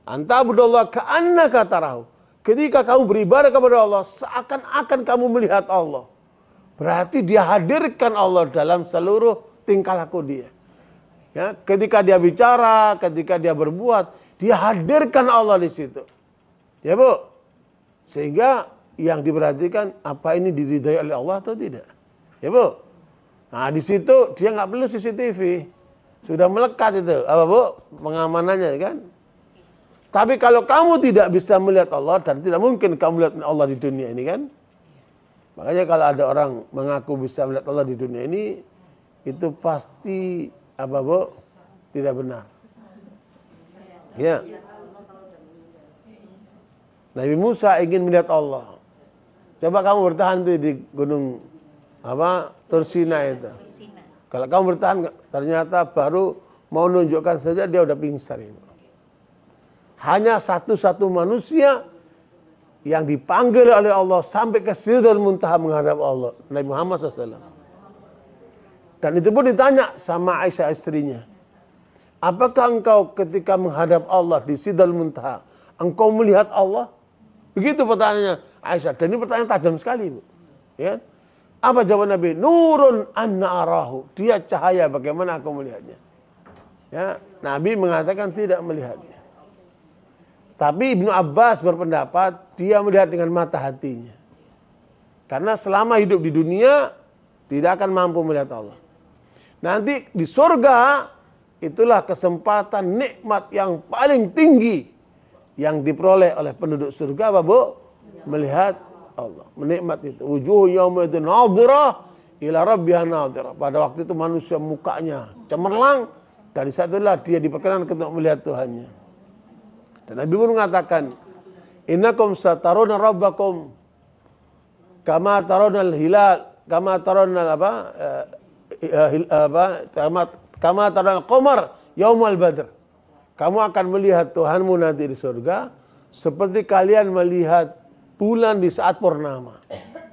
Anta budallah ka'annaka tarahu. Ketika kamu beribadah kepada Allah, seakan-akan kamu melihat Allah. Berarti dia hadirkan Allah dalam seluruh tingkah laku dia. Ya, ketika dia bicara, ketika dia berbuat, dia hadirkan Allah di situ. Ya Bu. Sehingga yang diperhatikan, apa ini diridhai oleh Allah atau tidak? Ya Bu. Nah, di situ dia nggak perlu CCTV. Sudah melekat itu, apa Bu? Pengamanannya kan. Tapi kalau kamu tidak bisa melihat Allah, dan tidak mungkin kamu melihat Allah di dunia ini kan. Makanya kalau ada orang mengaku bisa melihat Allah di dunia ini, itu pasti apa Bu? Tidak benar. Ya. Nabi Musa ingin melihat Allah. Coba kamu bertahan tuh di gunung apa? Tursina itu. Kalau kamu bertahan, ternyata baru mau nunjukkan saja dia udah pingsan itu. Hanya satu-satu manusia yang dipanggil oleh Allah sampai ke Sidratul Muntaha menghadap Allah, Nabi Muhammad SAW. Dan itu pun ditanya sama Aisyah istrinya. Apakah engkau ketika menghadap Allah di Sidratul Muntaha, engkau melihat Allah? Begitu pertanyaannya Aisyah. Dan ini pertanyaan tajam sekali, Bu. Ya. Apa jawaban Nabi? Nurun anna arahu. Dia cahaya, bagaimana aku melihatnya? Ya, Nabi mengatakan tidak melihatnya. Tapi Ibnu Abbas berpendapat dia melihat dengan mata hatinya. Karena selama hidup di dunia tidak akan mampu melihat Allah. Nanti di surga itulah kesempatan nikmat yang paling tinggi yang diperoleh oleh penduduk surga, apa Bu? Melihat Allah, menikmati itu. Wujuh yauma itu nadhirah ila rabbiha nadhirah. Pada waktu itu manusia mukanya cemerlang, dari saat itulah dia diperkenankan untuk melihat Tuhannya. Dan Nabi pun mengatakan, innakum sataruna rabbakum kama taronal hilal, kama taronal kama taronal qamar yaumal badr. Kamu akan melihat Tuhanmu nanti di surga seperti kalian melihat bulan di saat purnama.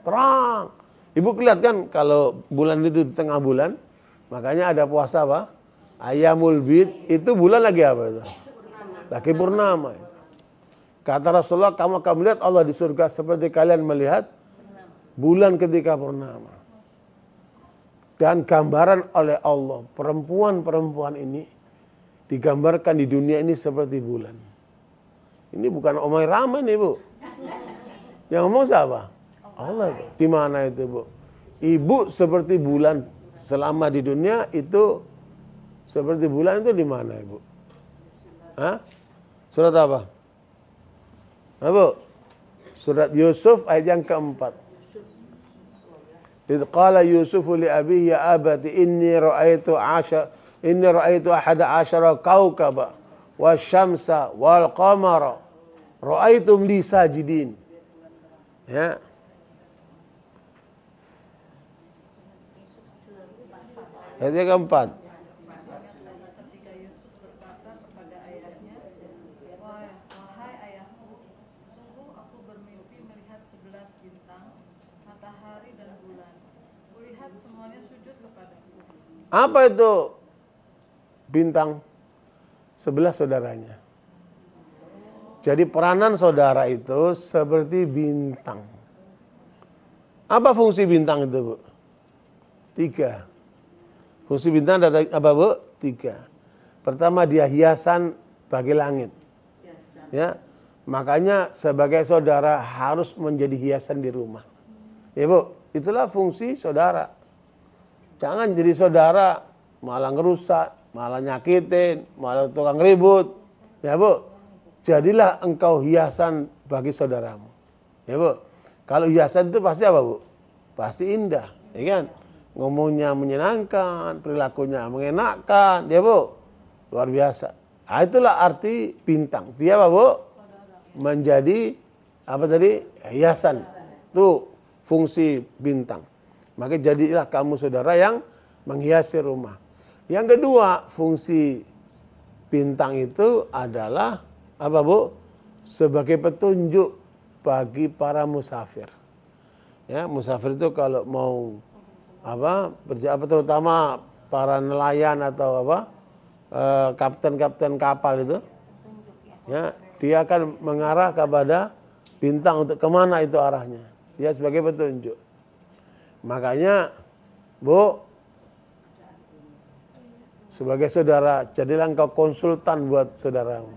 Terang. Ibu kelihatan kan kalau bulan itu di tengah bulan, makanya ada puasa apa? Ayamul bid, itu bulan lagi apa itu? Lagi purnama. Kata Rasulullah, kamu akan melihat Allah di surga seperti kalian melihat bulan ketika purnama. Dan gambaran oleh Allah, perempuan-perempuan ini digambarkan di dunia ini seperti bulan. Ini bukan Omai Rahman nih, Bu. Yang ngomong siapa? Allah. Di mana itu, Bu? Ibu seperti bulan selama di dunia itu seperti bulan itu di mana, Ibu? Hah? Surat apa? Bu? Surat Yusuf ayat yang keempat. Idh qala Yusufu li abihi ya abati inni ra'aitu ahada asyara kaukaba wasyamsa wal qamara ra'aitum li sajidin. Ya. Ayat yang keempat. Ketika Yusuf berkata kepada ayahnya, wahai ayahku, sungguh aku bermimpi melihat 11 bintang, matahari dan bulan. Kulihat semuanya sujud kepadaku. Apa itu bintang? 11 saudaranya. Jadi peranan saudara itu seperti bintang. Apa fungsi bintang itu, Bu? 3. Fungsi bintang ada apa, Bu? 3. Pertama, dia hiasan bagi langit. Ya. Makanya sebagai saudara harus menjadi hiasan di rumah. Ya, Bu, itulah fungsi saudara. Jangan jadi saudara malah ngerusak, malah nyakitin, malah tukang ribut. Ya, Bu. Jadilah engkau hiasan bagi saudaramu. Ya, Bu. Kalau hiasan itu pasti apa, Bu? Pasti indah, ya kan? Ngomongnya menyenangkan, perilakunya mengenakkan, ya, Bu. Luar biasa. Nah, itulah arti bintang. Dia apa, Bu? Menjadi apa tadi? Hiasan. Itu fungsi bintang. Maka jadilah kamu saudara yang menghiasi rumah. Yang kedua, fungsi bintang itu adalah apa, Bu? Sebagai petunjuk bagi para musafir. Ya, musafir itu kalau mau apa terutama para nelayan atau apa kapten-kapten kapal itu, ya, dia akan mengarah kepada bintang untuk kemana itu arahnya. Dia sebagai petunjuk. Makanya, Bu, sebagai saudara, jadilah engkau konsultan buat saudaramu.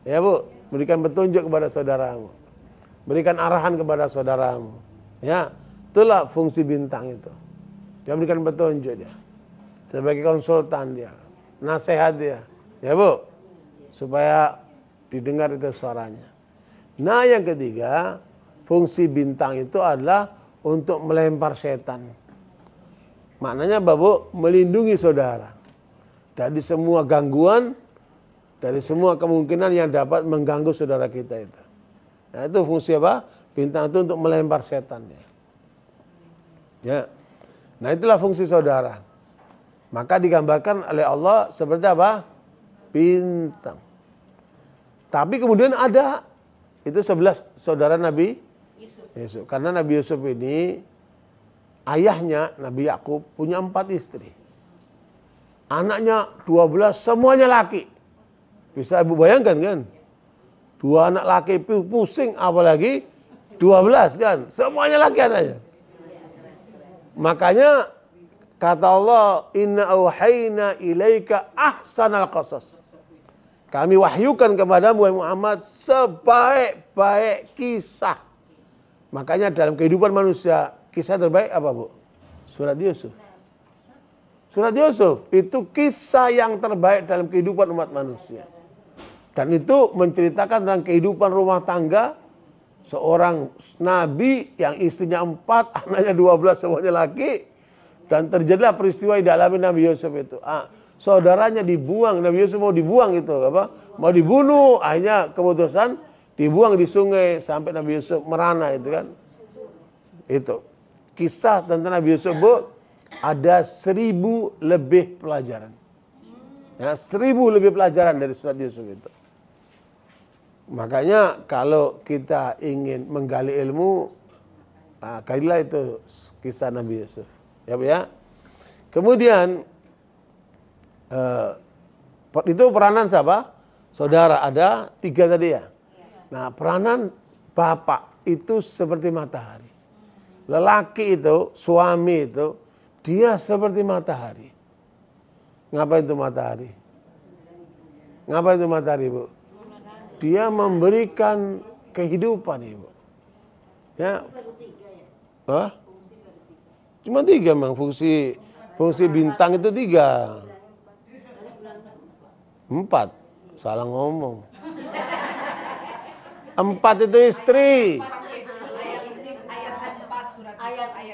Ya, Bu, berikan petunjuk kepada saudaramu. Berikan arahan kepada saudaramu. Ya, itulah fungsi bintang itu. Dia berikan petunjuk dia. Sebagai konsultan dia. Nasihat dia. Ya Bu. Supaya didengar itu suaranya. Nah yang ketiga, fungsi bintang itu adalah untuk melempar setan. Maknanya Bapak melindungi saudara. Dari semua gangguan, dari semua kemungkinan yang dapat mengganggu saudara kita itu. Nah itu fungsi apa? Bintang itu untuk melempar setan. Ya. Nah itulah fungsi saudara. Maka digambarkan oleh Allah seperti apa? Bintang. Tapi kemudian ada itu 11 saudara Nabi Yusuf. Karena Nabi Yusuf ini ayahnya Nabi Yakub punya 4 istri. Anaknya 12 semuanya laki. Bisa ibu bayangkan kan? 2 anak laki pusing apalagi 12 kan? Semuanya laki anaknya. Makanya kata Allah, inna auhayna ilaika ahsanal qasas. Kami wahyukan kepadamu Muhammad sebaik-baik kisah. Makanya dalam kehidupan manusia, kisah terbaik apa Bu? Surat Yusuf. Surat Yusuf itu kisah yang terbaik dalam kehidupan umat manusia. Dan itu menceritakan tentang kehidupan rumah tangga seorang nabi yang istrinya 4, anaknya 12 semuanya laki. Dan terjadilah peristiwa yang dialami Nabi Yusuf itu. Saudaranya dibuang, Nabi Yusuf mau dibuang itu, mau dibunuh, akhirnya keputusan dibuang di sungai sampai Nabi Yusuf merana itu kan. Itu kisah tentang Nabi Yusuf Bu, ada 1000 lebih pelajaran. Ya, 1000 lebih pelajaran dari surat Yusuf itu. Makanya kalau kita ingin menggali ilmu, kalilah itu kisah Nabi Yusuf. Ya Bu ya. Kemudian itu peranan siapa? Saudara, ada 3 tadi ya. Nah peranan bapak itu seperti matahari. Lelaki itu, suami itu, dia seperti matahari. Ngapain itu matahari? Ngapain itu matahari Bu? Dia memberikan kehidupan Ibu. Ya. Hah? Cuma 3 memang fungsi bintang itu 3. 4. Salah ngomong. 4 itu istri.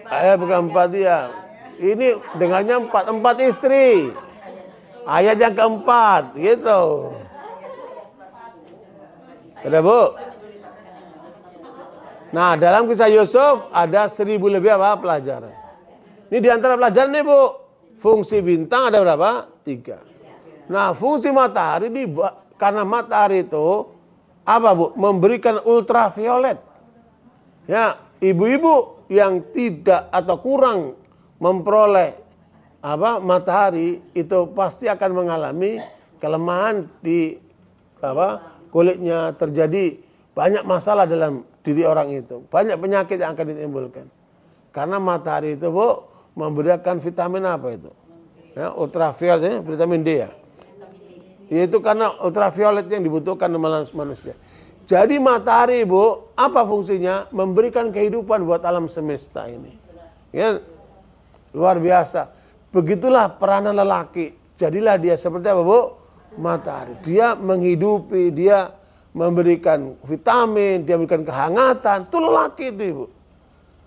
Ayat bukan 4 ya. Ini dengarnya 4 istri. Ayat yang keempat gitu. Ada Bu? Nah dalam kisah Yusuf ada 1000 lebih apa pelajaran. Ini diantara pelajaran nih Bu. Fungsi bintang ada berapa? 3. Nah fungsi matahari ini karena matahari itu apa Bu? Memberikan ultraviolet. Ya, ibu-ibu yang tidak atau kurang memperoleh matahari itu pasti akan mengalami kelemahan di kulitnya, terjadi banyak masalah dalam diri orang itu. Banyak penyakit yang akan ditimbulkan. Karena matahari itu Bu memberikan vitamin apa itu? Ya, ultraviolet, vitamin D ya. Yaitu karena ultraviolet yang dibutuhkan manusia. Jadi matahari Bu, apa fungsinya? Memberikan kehidupan buat alam semesta ini. Ya, luar biasa. Begitulah peranan lelaki. Jadilah dia seperti apa Bu? Matahari. Dia menghidupi, dia memberikan vitamin, dia memberikan kehangatan. Itu lelaki itu Ibu.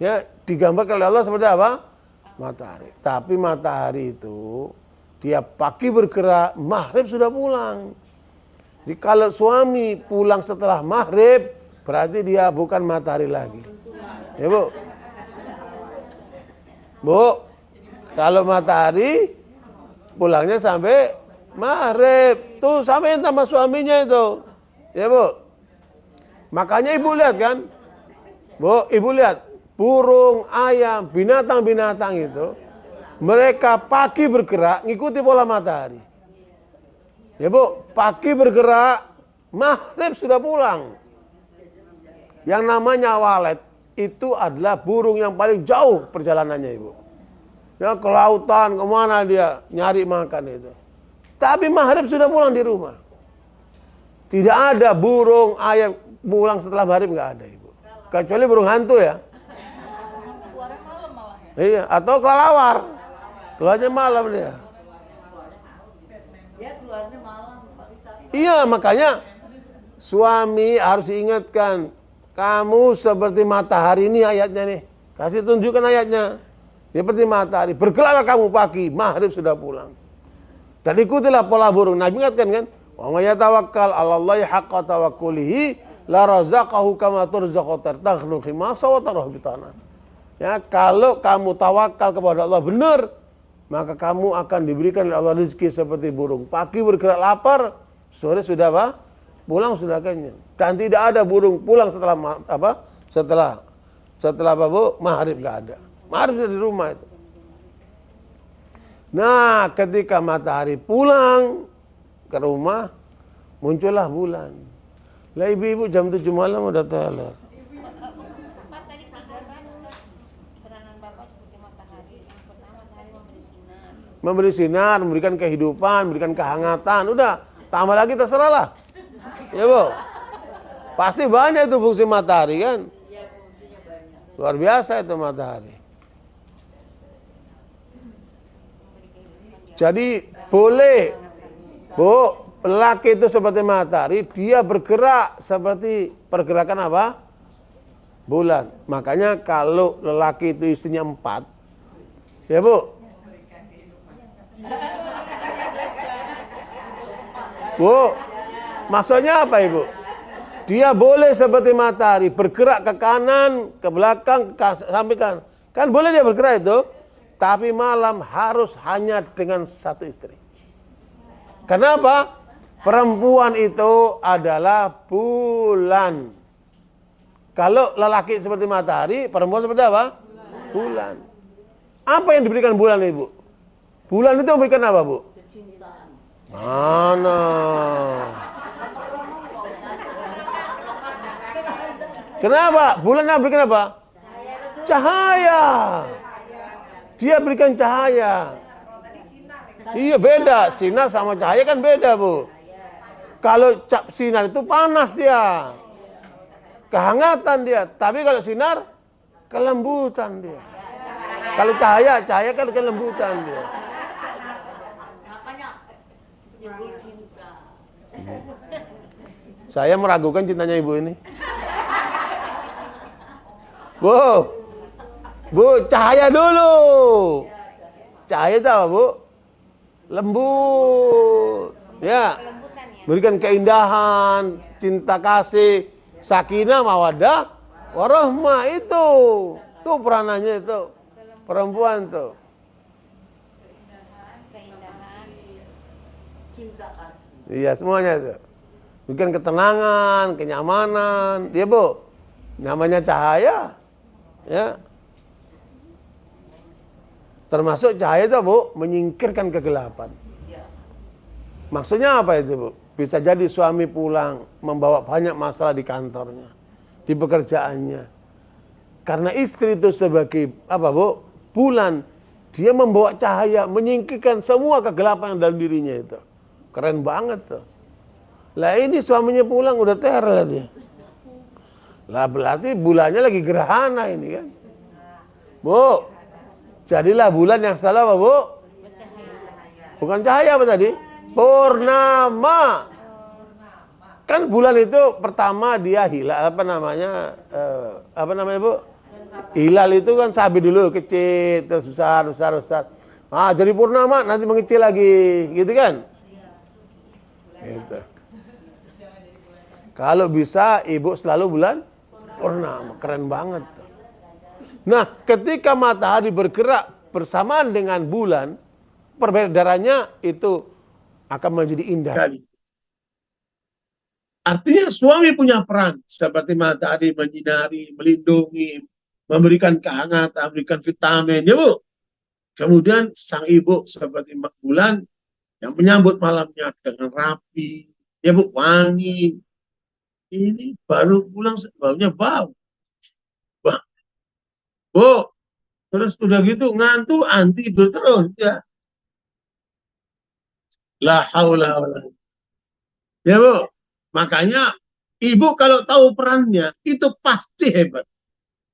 Ya, digambarkan oleh Allah seperti apa? Matahari. Tapi matahari itu dia pagi bergerak, maghrib sudah pulang. Jadi kalau suami pulang setelah maghrib, berarti dia bukan matahari lagi. Ya Bu? Bu, kalau matahari pulangnya sampai maghrib. Tuh samain sama suaminya itu. Ya Bu? Makanya Ibu lihat kan? Bu, Ibu lihat. Burung, ayam, binatang-binatang itu. Mereka pagi bergerak, ngikuti pola matahari. Ya Bu, pagi bergerak, maghrib sudah pulang. Yang namanya walet itu adalah burung yang paling jauh perjalanannya Ibu. Ya ke lautan, kemana dia nyari makan itu. Tapi maghrib sudah pulang di rumah. Tidak ada burung, ayam pulang setelah maghrib, nggak ada Ibu. Kecuali burung hantu ya. Iya, atau kelelawar. Keluarnya malam dia. Dia keluarnya malam, Pak. Iya, makanya suami harus diingatkan. Kamu seperti matahari, ini ayatnya nih. Kasih tunjukkan ayatnya. Seperti matahari. Bergeraklah kamu pagi, maghrib sudah pulang. Dan ikutilah pola burung. Nabi ingatkan kan, wa may yatawakkal 'alallahi haqqa tawakkulihi la razaqahu kama turzaqu tartakhnu khimasa wa tarahu bitana. Ya, kalau kamu tawakal kepada Allah benar, maka kamu akan diberikan oleh Allah rezeki seperti burung. Pagi bergerak lapar, sore sudah apa? Pulang sudah kenyang. Dan tidak ada burung pulang setelah apa? Setelah apa, Bu? Maghrib enggak ada. Maghrib sudah di rumah itu. Nah, ketika matahari pulang ke rumah, muncullah bulan. Lah ibu-ibu jam 7 malam udah teler. Bapak tadi katakan peranan Bapak seperti matahari. Yang pertama matahari memberi sinar. Memberikan kehidupan, memberikan kehangatan. Udah, tambah lagi terserah lah. Ya, Bu. Pasti banyak itu fungsi matahari kan? Iya, fungsinya banyak. Luar biasa itu matahari. Jadi boleh, Bu, lelaki itu seperti matahari, dia bergerak seperti pergerakan apa? Bulan. Makanya kalau lelaki itu istrinya 4, ya Bu? Bu, maksudnya apa Ibu? Dia boleh seperti matahari, bergerak ke kanan, ke belakang, sampai kanan. Kan boleh dia bergerak itu, tapi malam harus hanya dengan satu istri. Kenapa? Perempuan itu adalah bulan. Kalau lelaki seperti matahari, perempuan seperti apa? Bulan. Apa yang diberikan bulan Ibu? Bulan itu memberikan apa Bu? Kecintaan. Mana? Kenapa? Bulan berikan apa? Cahaya. Dia berikan cahaya. Iya beda, sinar sama cahaya kan beda Bu. Kalau sinar itu panas dia, kehangatan dia. Tapi kalau sinar, kelembutan dia. Kalau cahaya kan kelembutan dia. Makanya timbul cinta. Saya meragukan cintanya ibu ini. Bu, cahaya dulu. Cahaya itu apa Bu? Lembut. Ya. Berikan keindahan, cinta kasih, sakinah, mawaddah, warahmah itu. Itu peranannya itu. Perempuan tuh. Keindahan. Cinta kasih. Iya, semuanya itu. Berikan ketenangan, kenyamanan. Dia Bu, namanya cahaya. Ya. Termasuk cahaya itu Bu, menyingkirkan kegelapan. Maksudnya apa itu Bu? Bisa jadi suami pulang membawa banyak masalah di kantornya, di pekerjaannya. Karena istri itu sebagai apa Bu? Bulan, dia membawa cahaya, menyingkirkan semua kegelapan yang dalam dirinya itu. Keren banget tuh. Lah ini suaminya pulang udah teror dia. Lah berarti bulannya lagi gerhana ini kan. Bu, jadilah bulan yang selalu apa Bu? Bukan cahaya apa tadi? Purnama. Kan bulan itu pertama dia hilal, apa namanya Bu? Hilal itu kan sabit dulu, kecil, terus besar. Ah, jadi purnama nanti mengecil lagi, gitu kan? Gitu. Kalau bisa ibu selalu bulan purnama, keren banget. Nah, ketika matahari bergerak bersamaan dengan bulan, perbedaannya itu akan menjadi indah. Artinya suami punya peran seperti matahari menyinari, melindungi, memberikan kehangatan, memberikan vitamin, ya Bu. Kemudian sang ibu seperti bulan yang menyambut malamnya dengan rapi, ya Bu, wangi. Ini baru pulang baunya bau. Bu, terus udah gitu ngantuk, anti tidur terus ya. La haula wala. Ya Bu, makanya ibu kalau tahu perannya itu pasti hebat.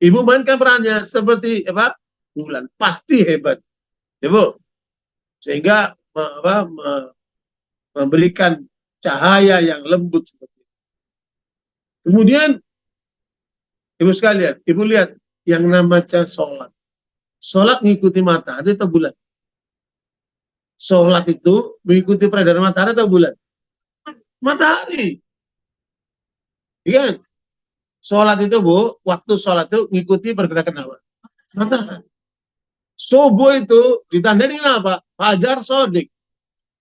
Ibu mainkan perannya seperti apa? bulan. Pasti hebat. Ya Bu? Sehingga memberikan cahaya yang lembut seperti itu. Kemudian, Ibu sekalian, Ibu lihat yang namanya sholat. Sholat mengikuti matahari atau bulan? Sholat itu mengikuti peredaran matahari atau bulan? Matahari. Iya. Sholat itu Bu, waktu sholat itu mengikuti pergerakan apa? Matahari. Subuh itu ditandai dengan apa? Fajar sodik.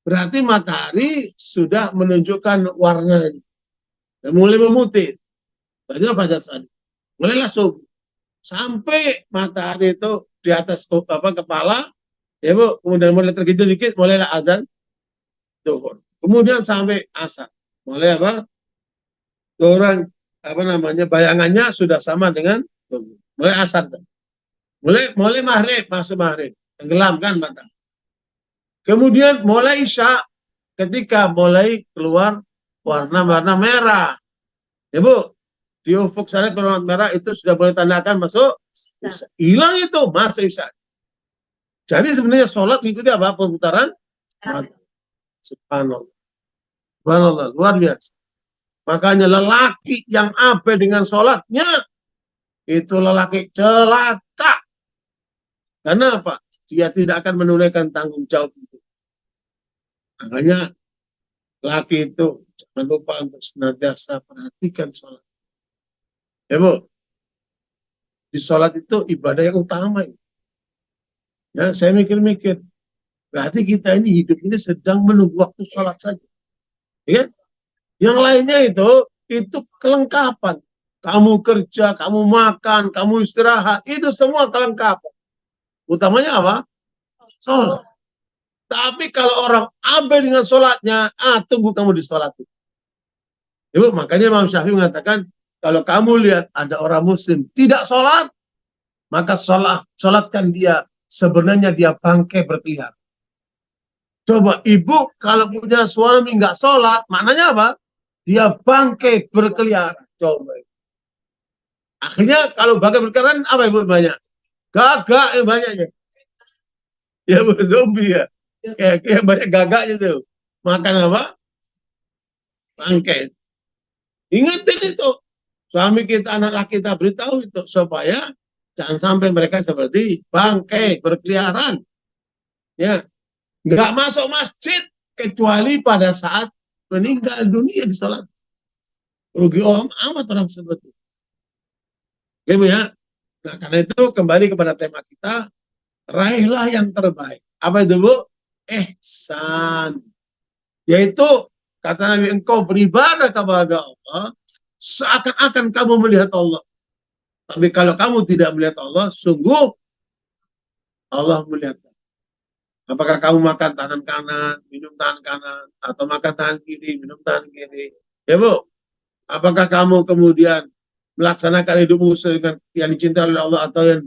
Berarti matahari sudah menunjukkan warnanya. Mulai memutih. Berarti fajar sodik. Mulailah subuh. Sampai matahari itu di atas kepala, ya Bu, kemudian mulai tergigit dikit, mulailah azan zuhur. Kemudian sampai asar. Mulai apa? Orang bayangannya sudah sama dengan zuhur. Mulai asar. Mulai maghrib, masuk maghrib. Tenggelamkan mata. Kemudian mulai isya ketika mulai keluar warna-warna merah. Ya Bu, di ufuk sana keluar warna merah itu sudah boleh tandakan masuk isya. Hilang itu, masuk isya. Jadi sebenarnya sholat mengikuti apa? Perputaran. Subhanallah. Subhanallah, luar biasa. Makanya lelaki yang abai dengan sholatnya, itu lelaki celaka. Karena apa? Dia tidak akan menunaikan tanggung jawab itu. Makanya laki itu jangan lupa untuk senantiasa perhatikan sholat. Ya Bu, di sholat itu ibadah yang utama. Ya, saya mikir-mikir. Berarti kita ini hidup ini sedang menunggu waktu sholat saja. Ya? Yang lainnya itu kelengkapan. Kamu kerja, kamu makan, kamu istirahat, itu semua kelengkapan. Utamanya apa? Sholat. Tapi kalau orang abai dengan sholatnya, tunggu kamu di sholat. Ibu, makanya Imam Syafi'i mengatakan, kalau kamu lihat ada orang muslim tidak sholat, maka sholatkan dia. Sebenarnya dia bangkai berkeliaran. Coba ibu kalau punya suami nggak sholat, maknanya apa? Dia bangkai berkeliaran. Coba. Akhirnya kalau bangkai berkeliaran, apa ibu banyak? Gagak yang banyaknya. Ya Bu, zombie ya. Kayak banyak gagaknya tuh. Makan apa? Bangkai. Ingatin itu. Suami kita, anak kita beritahu itu. Supaya jangan sampai mereka seperti bangkai berkeliaran. Ya. Nggak masuk masjid. Kecuali pada saat meninggal dunia di sholat. Rugi amat orang seperti itu. Oke Bu ya. Nah karena itu kembali kepada tema kita. Raihlah yang terbaik. Apa itu Bu? Ihsan. Yaitu kata Nabi, engkau beribadah kepada Allah seakan-akan kamu melihat Allah. Tapi kalau kamu tidak melihat Allah, sungguh Allah melihat. Apakah kamu makan tangan kanan, minum tangan kanan, atau makan tangan kiri, minum tangan kiri? Ya Bu, apakah kamu kemudian melaksanakan hidupmu dengan yang dicintai oleh Allah atau yang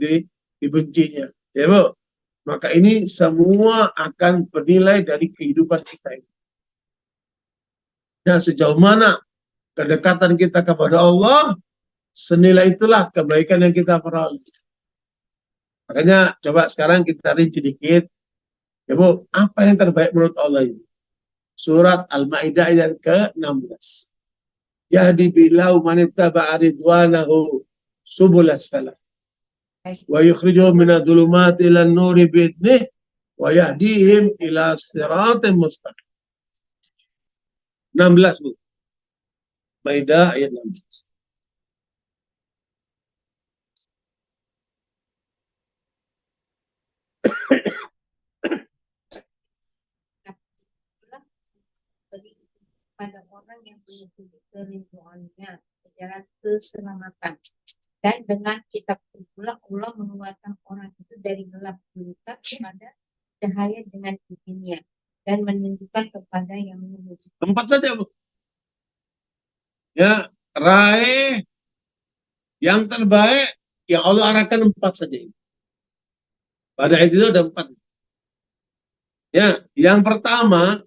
dibencinya? Ya Bu, maka ini semua akan bernilai dari kehidupan kita ini. Dan sejauh mana kedekatan kita kepada Allah, senilai itulah kebaikan yang kita peroleh. Makanya coba sekarang kita rinci dikit. Ya Bu, apa yang terbaik menurut Allah ini? Surat Al-Ma'idah ayat ke-16. Yahdi bilahu manittaba'a ridwanahu subulas salam. Wa yukhrijuhum minadh-dhulumati ilan nuri bi'idnih wa yahdihim ila siratin mustaqim. 16 Bu. Maidah ayat 16. Pada orang yang mengikuti kerinduannya ke jalan keselamatan. Dan dengan kitab pula Allah mengeluarkan orang itu dari gelap gulita kepada cahaya dengan izinnya dan menunjukkan kepada yang menuju. Tempat saja Bu. Ya, raih yang terbaik yang Allah arahkan 4 saja. Pada ayat itu ada 4. Ya, yang pertama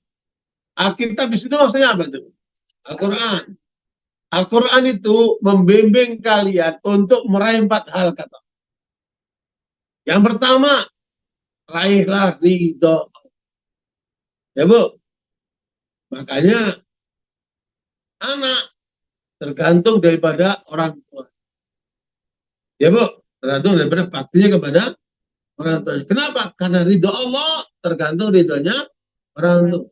Alkitab di situ maksudnya apa itu? Al-Quran. Al-Quran itu membimbing kalian untuk meraih 4 hal kata. Yang pertama, raihlah ridho. Ya Bu, makanya anak tergantung daripada orang tua. Ya Bu, tergantung daripada baktinya kepada orang tua. Kenapa? Karena ridho Allah tergantung ridhonya orang tua.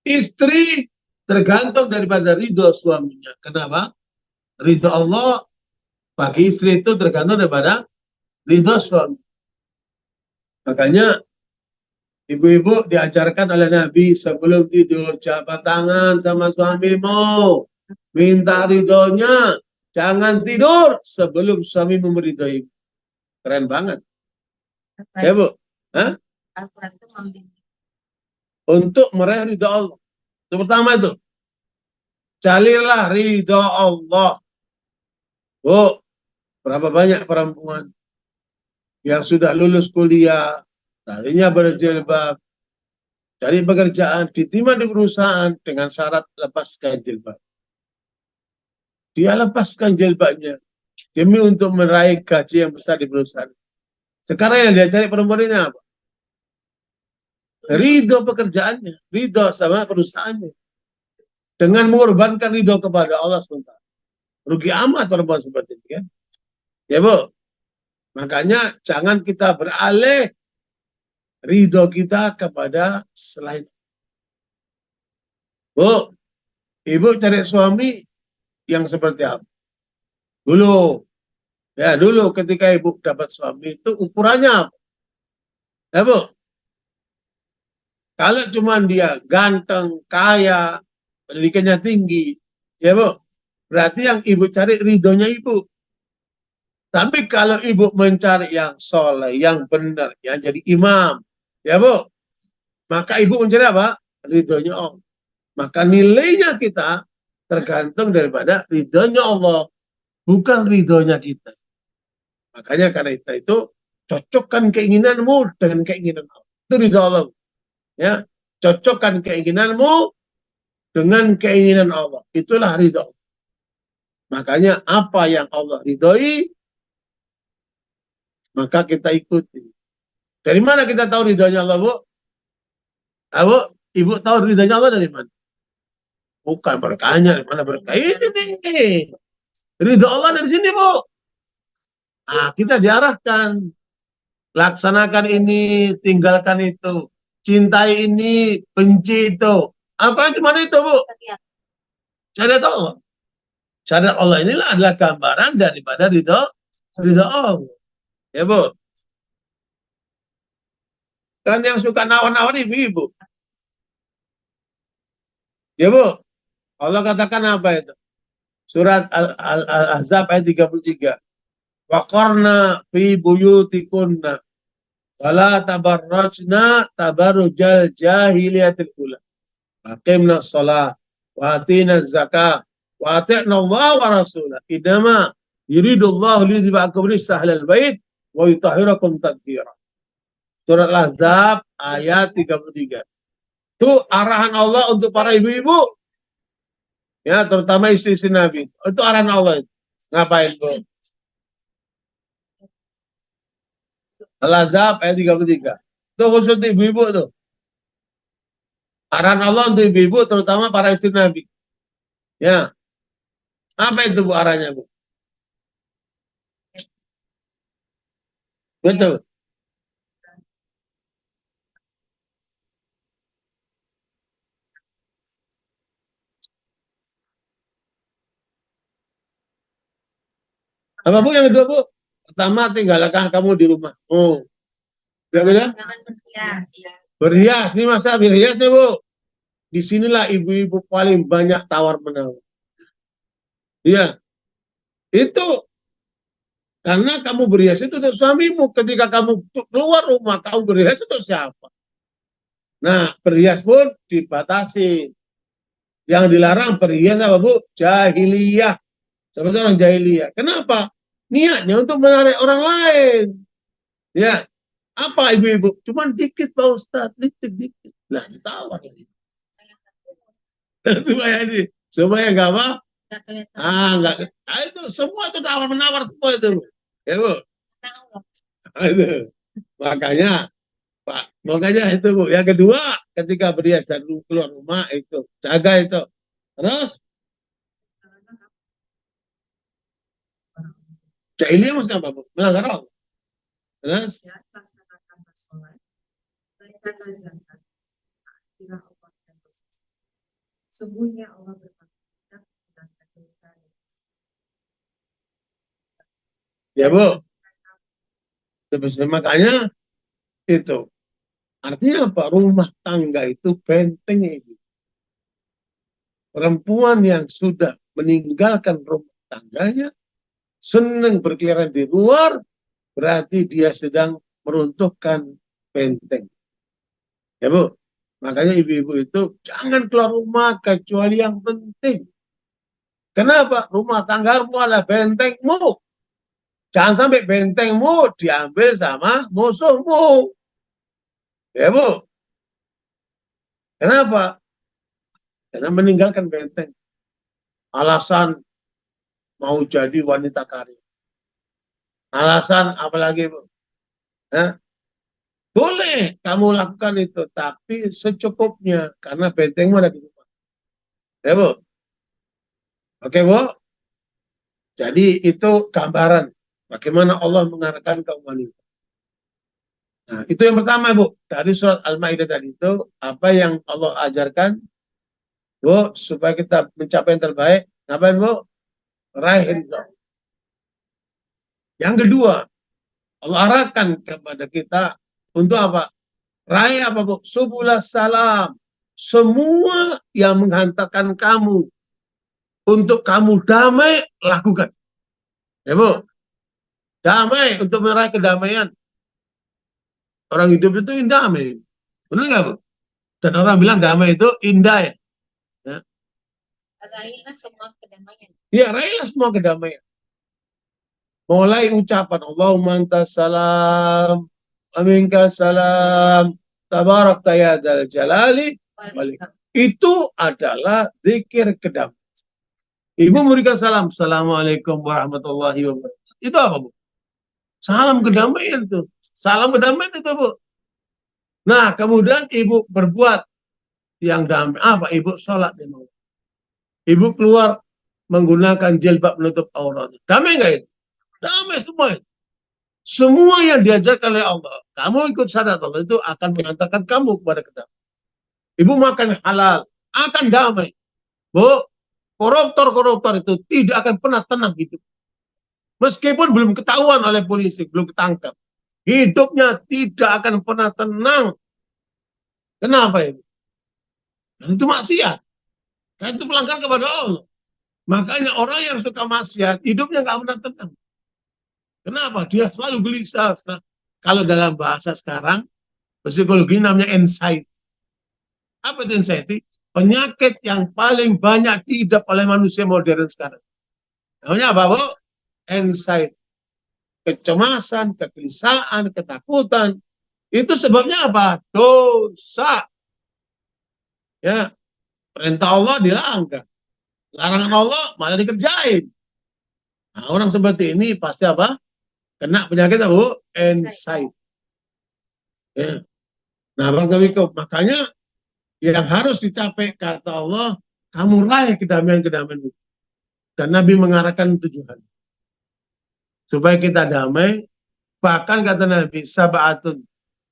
Istri tergantung daripada ridho suaminya. Kenapa? Ridho Allah bagi istri itu tergantung daripada ridho suami. Makanya ibu-ibu diajarkan oleh Nabi sebelum tidur, jabat tangan sama suamimu, minta ridhonya, jangan tidur sebelum suamimu meridhoi. Keren banget. Ya Bu? Hah? Untuk meraih ridho Allah. Itu pertama itu. Carilah ridho Allah. Bu, berapa banyak perempuan yang sudah lulus kuliah, tadinya berjilbab, cari pekerjaan, diterima di perusahaan dengan syarat lepaskan jilbab. Dia lepaskan jilbabnya demi untuk meraih gaji yang besar di perusahaan. Sekarang yang dia cari perempuan ini apa? Ridho pekerjaannya, ridho sama perusahaannya. Dengan mengorbankan ridho kepada Allah SWT. Rugi amat perempuan seperti ini kan. Ya Bu, makanya jangan kita beralih ridho kita kepada selain. Bu, ibu cari suami yang seperti apa? Dulu ketika ibu dapat suami itu ukurannya apa? Ya Bu, kalau cuma dia ganteng, kaya, pendidikannya tinggi, ya Bu, berarti yang ibu cari ridhonya ibu. Tapi kalau ibu mencari yang soleh, yang benar, yang jadi imam, ya Bu, maka ibu mencari apa? Ridhonya Allah. Maka nilainya kita tergantung daripada ridhonya Allah, bukan ridhonya kita. Makanya karena itu cocokkan keinginanmu dengan keinginan Allah. Itu ridho Allah. Ya, cocokkan keinginanmu dengan keinginan Allah. Itulah ridho. Makanya apa yang Allah ridhoi, maka kita ikuti. Dari mana kita tahu ridhonya Allah, Bu? Bu, ibu tahu ridhonya Allah dari mana? Bukan berkahnya, dari mana berkah? Ini nih. Ridho Allah dari sini, Bu. Nah, kita diarahkan. Laksanakan ini, tinggalkan itu. Cintai ini, benci itu. Apa di mana itu, Bu? Syariat Allah. Syariat Allah inilah adalah gambaran daripada ridho Allah. Ya, Bu. Kan yang suka nawar-nawar ibu-ibu. Ya, Bu. Allah katakan apa itu? Surat Al-Ahzab ayat 33. Waqarna fi buyutikunna wala tabarrajna tabarrujal jahiliyatil ula. Aqimna shalah wa atina zakah wa ati'na Allah wa rasulah. Idama yuridullahu liyudhiba ankum rijsa ahlal bait wa yutahhirakum tadhkira. Surat Al-Ahzab ayat 33. Itu arahan Allah untuk para ibu-ibu. Ya, terutama istri-istri Nabi. Itu arahan Allah. Ngapain, Bu? Al-Ahzab ayat 33. Itu khusus ibu-ibu tuh. Arahan Allah untuk ibu-ibu, terutama para istri Nabi. Ya. Apa itu, Bu, arahnya, Bu? Betul. Apa, Bu, yang kedua, Bu? Pertama, tinggalkan kamu di rumah. Oh. Beda-beda? Berhias. Ini masa berhias nih, Bu. Disinilah ibu-ibu paling banyak tawar-menawar. Iya. Itu. Karena kamu berhias itu untuk suamimu. Ketika kamu keluar rumah, kamu berhias untuk siapa? Nah, berhias pun dibatasi. Yang dilarang berhias apa, Bu? Jahiliyah. Seperti orang jahiliyah. Kenapa? Niatnya untuk menarik orang lain. Ya. Apa ibu-ibu? Cuman dikit, Pak Ustadz. Dikit. Nah, ditawar. Supaya ini. Supaya enggak apa? Enggak. Nah, itu semua itu tawar-menawar semua itu. Ya, Bu. Itu. Makanya, Pak, makanya itu Bu. Yang kedua, ketika berhias dan keluar rumah itu jaga itu. Terus, jahiliyah maksudnya apa Bu? Melanggar Allah. Terus, Ya, laksanakan sholat, tunaikanlah zakat, taatilah Allah dan Rasul. Sungguhnya Allah bermaksud menghilangkan dosa. ya Bu. Terus, makanya itu. Artinya apa? Rumah tangga itu benteng itu. Perempuan yang sudah meninggalkan rumah tangganya, senang berkeliaran di luar, berarti dia sedang meruntuhkan benteng. Ya Bu, makanya ibu-ibu itu jangan keluar rumah kecuali yang penting. Kenapa? Rumah tanggamu adalah bentengmu. Jangan sampai bentengmu diambil sama musuhmu. Ya Bu, kenapa? Karena meninggalkan benteng. Alasan mau jadi wanita karir. Alasan apalagi Bu? Hah? Boleh kamu lakukan itu, tapi secukupnya. Karena bentengmu ada di rumah. Ya Bu? Oke Bu? Jadi itu gambaran bagaimana Allah mengarahkan kaum wanita. Nah, itu yang pertama Bu. Dari surat Al-Maidah tadi itu, apa yang Allah ajarkan, Bu, supaya kita mencapai yang terbaik. Ngapain Bu? Raih ridho. Yang kedua, Allah arahkan kepada kita untuk apa? Raih apa Bu? Subulas salam. Semua yang menghantarkan kamu untuk kamu damai, lakukan. Ya Bu, damai untuk meraih kedamaian. Orang hidup itu indah, damai. Benar nggak Bu? Dan orang bilang damai itu indah ya. Ya, Raihlah semua kedamaian. ya raihlah semua kedamaian. Mulai ucapan Allahumma antas salam, aminka salam, tabarak ya dzal jalali wal ikram. Itu adalah zikir kedamaian. Ibu memberikan salam, assalamualaikum warahmatullahi wabarakatuh. Itu apa Bu? Salam kedamaian tuh. Salam kedamaian itu Bu. Nah kemudian ibu berbuat yang damai. Apa? Ibu sholat. Ibu keluar menggunakan jilbab menutup aurat. Damai nggak itu? Damai semua itu. Semua yang diajarkan oleh Allah, kamu ikut sadar Allah itu akan mengantarkan kamu kepada kedamaian. Ibu makan halal, akan damai. Bu, koruptor-koruptor itu tidak akan pernah tenang hidup. Meskipun belum ketahuan oleh polisi, belum ketangkap. Hidupnya tidak akan pernah tenang. Kenapa itu? Dan itu maksiat. Dan itu pelanggaran kepada Allah. Makanya orang yang suka maksiat, hidupnya nggak pernah tenang. Kenapa? Dia selalu gelisah. Kalau dalam bahasa sekarang, psikologi namanya anxiety. Apa itu anxiety? Penyakit yang paling banyak diidap oleh manusia modern sekarang. Namanya apa, Bu? Anxiety. Kecemasan, kegelisahan, ketakutan. Itu sebabnya apa? Dosa. Ya, perintah Allah dilanggar. Larangan Allah malah dikerjain. Nah, orang seperti ini pasti apa? Kena penyakit apa, Bu? Anxiety. Ya. Nah, makanya yang harus dicapai kata Allah, kamu raih kedamaian-kedamaian itu. Dan Nabi mengarahkan tujuan. Supaya kita damai, bahkan kata Nabi, sab'atun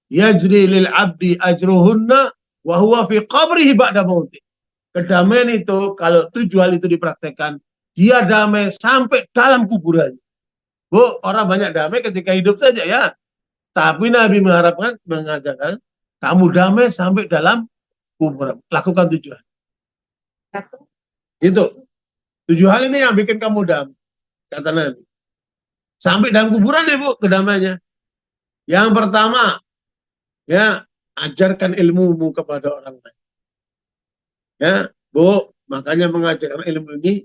yajri lil abdi ajruhunna wa huwa fi qabrihi ba'da mauti. Kedamaian itu, kalau 7 hal itu dipraktekkan, dia damai sampai dalam kuburannya. Bu, orang banyak damai ketika hidup saja ya. Tapi Nabi mengajarkan, kamu damai sampai dalam kuburan. Lakukan 7 hal. Itu. 7 hal ini yang bikin kamu damai. Kata Nabi. Sampai dalam kuburan ya Bu, kedamaiannya. Yang pertama, ya, ajarkan ilmumu kepada orang lain. Ya, Bu, makanya mengajarkan ilmu ini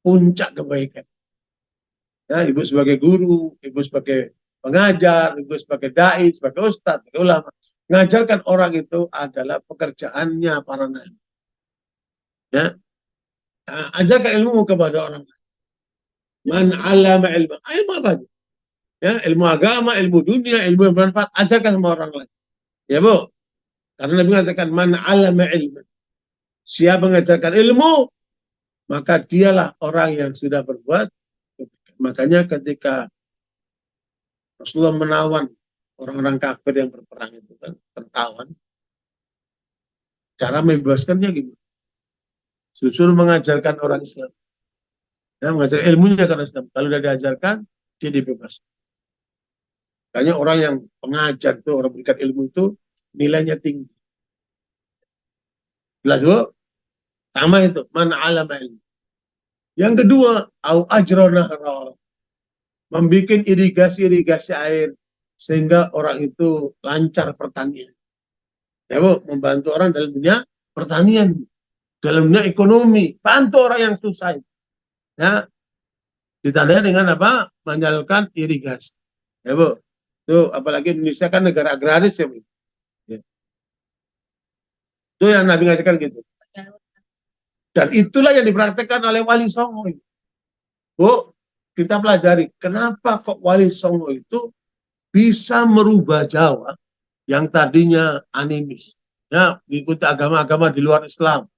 puncak kebaikan. Ya, ibu sebagai guru, ibu sebagai pengajar, ibu sebagai dai, sebagai ustadz, sebagai ulama. Mengajarkan orang itu adalah pekerjaannya para nabi. Ya, ajarkan ilmu kepada orang lain. Man 'allama ilma. Ilmu apa? Ya, ilmu agama, ilmu dunia, ilmu yang bermanfaat, ajarkan sama orang lain. Ya, Bu. Karena Nabi mengatakan, man 'allama ilman. Siapa mengajarkan ilmu, maka dialah orang yang sudah berbuat. Makanya ketika Rasulullah menawan orang-orang kafir yang berperang itu kan, tertawan, cara membebaskannya gimana? Susul mengajarkan orang Islam. Ya, mengajar ilmunya karena Islam. Kalau sudah diajarkan, dia dibebaskan. Makanya orang yang pengajar itu, orang berikan ilmu itu, nilainya tinggi. Jelas, Bu? Sama itu, man 'allama ilmu. Yang kedua, au ajra nahra. Membikin irigasi-irigasi air sehingga orang itu lancar pertanian. Ya, Bu, membantu orang dalam dunia pertanian, dalam dunia ekonomi, bantu orang yang susah. Ya, ditandai dengan apa? Menyalurkan irigasi. Ya, Bu. Itu apalagi Indonesia kan negara agraris ya, Bu. Ya. Itu yang Nabi ngajarkan gitu. Dan itulah yang dipraktekkan oleh Wali Songo. Bu, kita pelajari kenapa kok Wali Songo itu bisa merubah Jawa yang tadinya animis, ya, mengikuti agama-agama di luar Islam,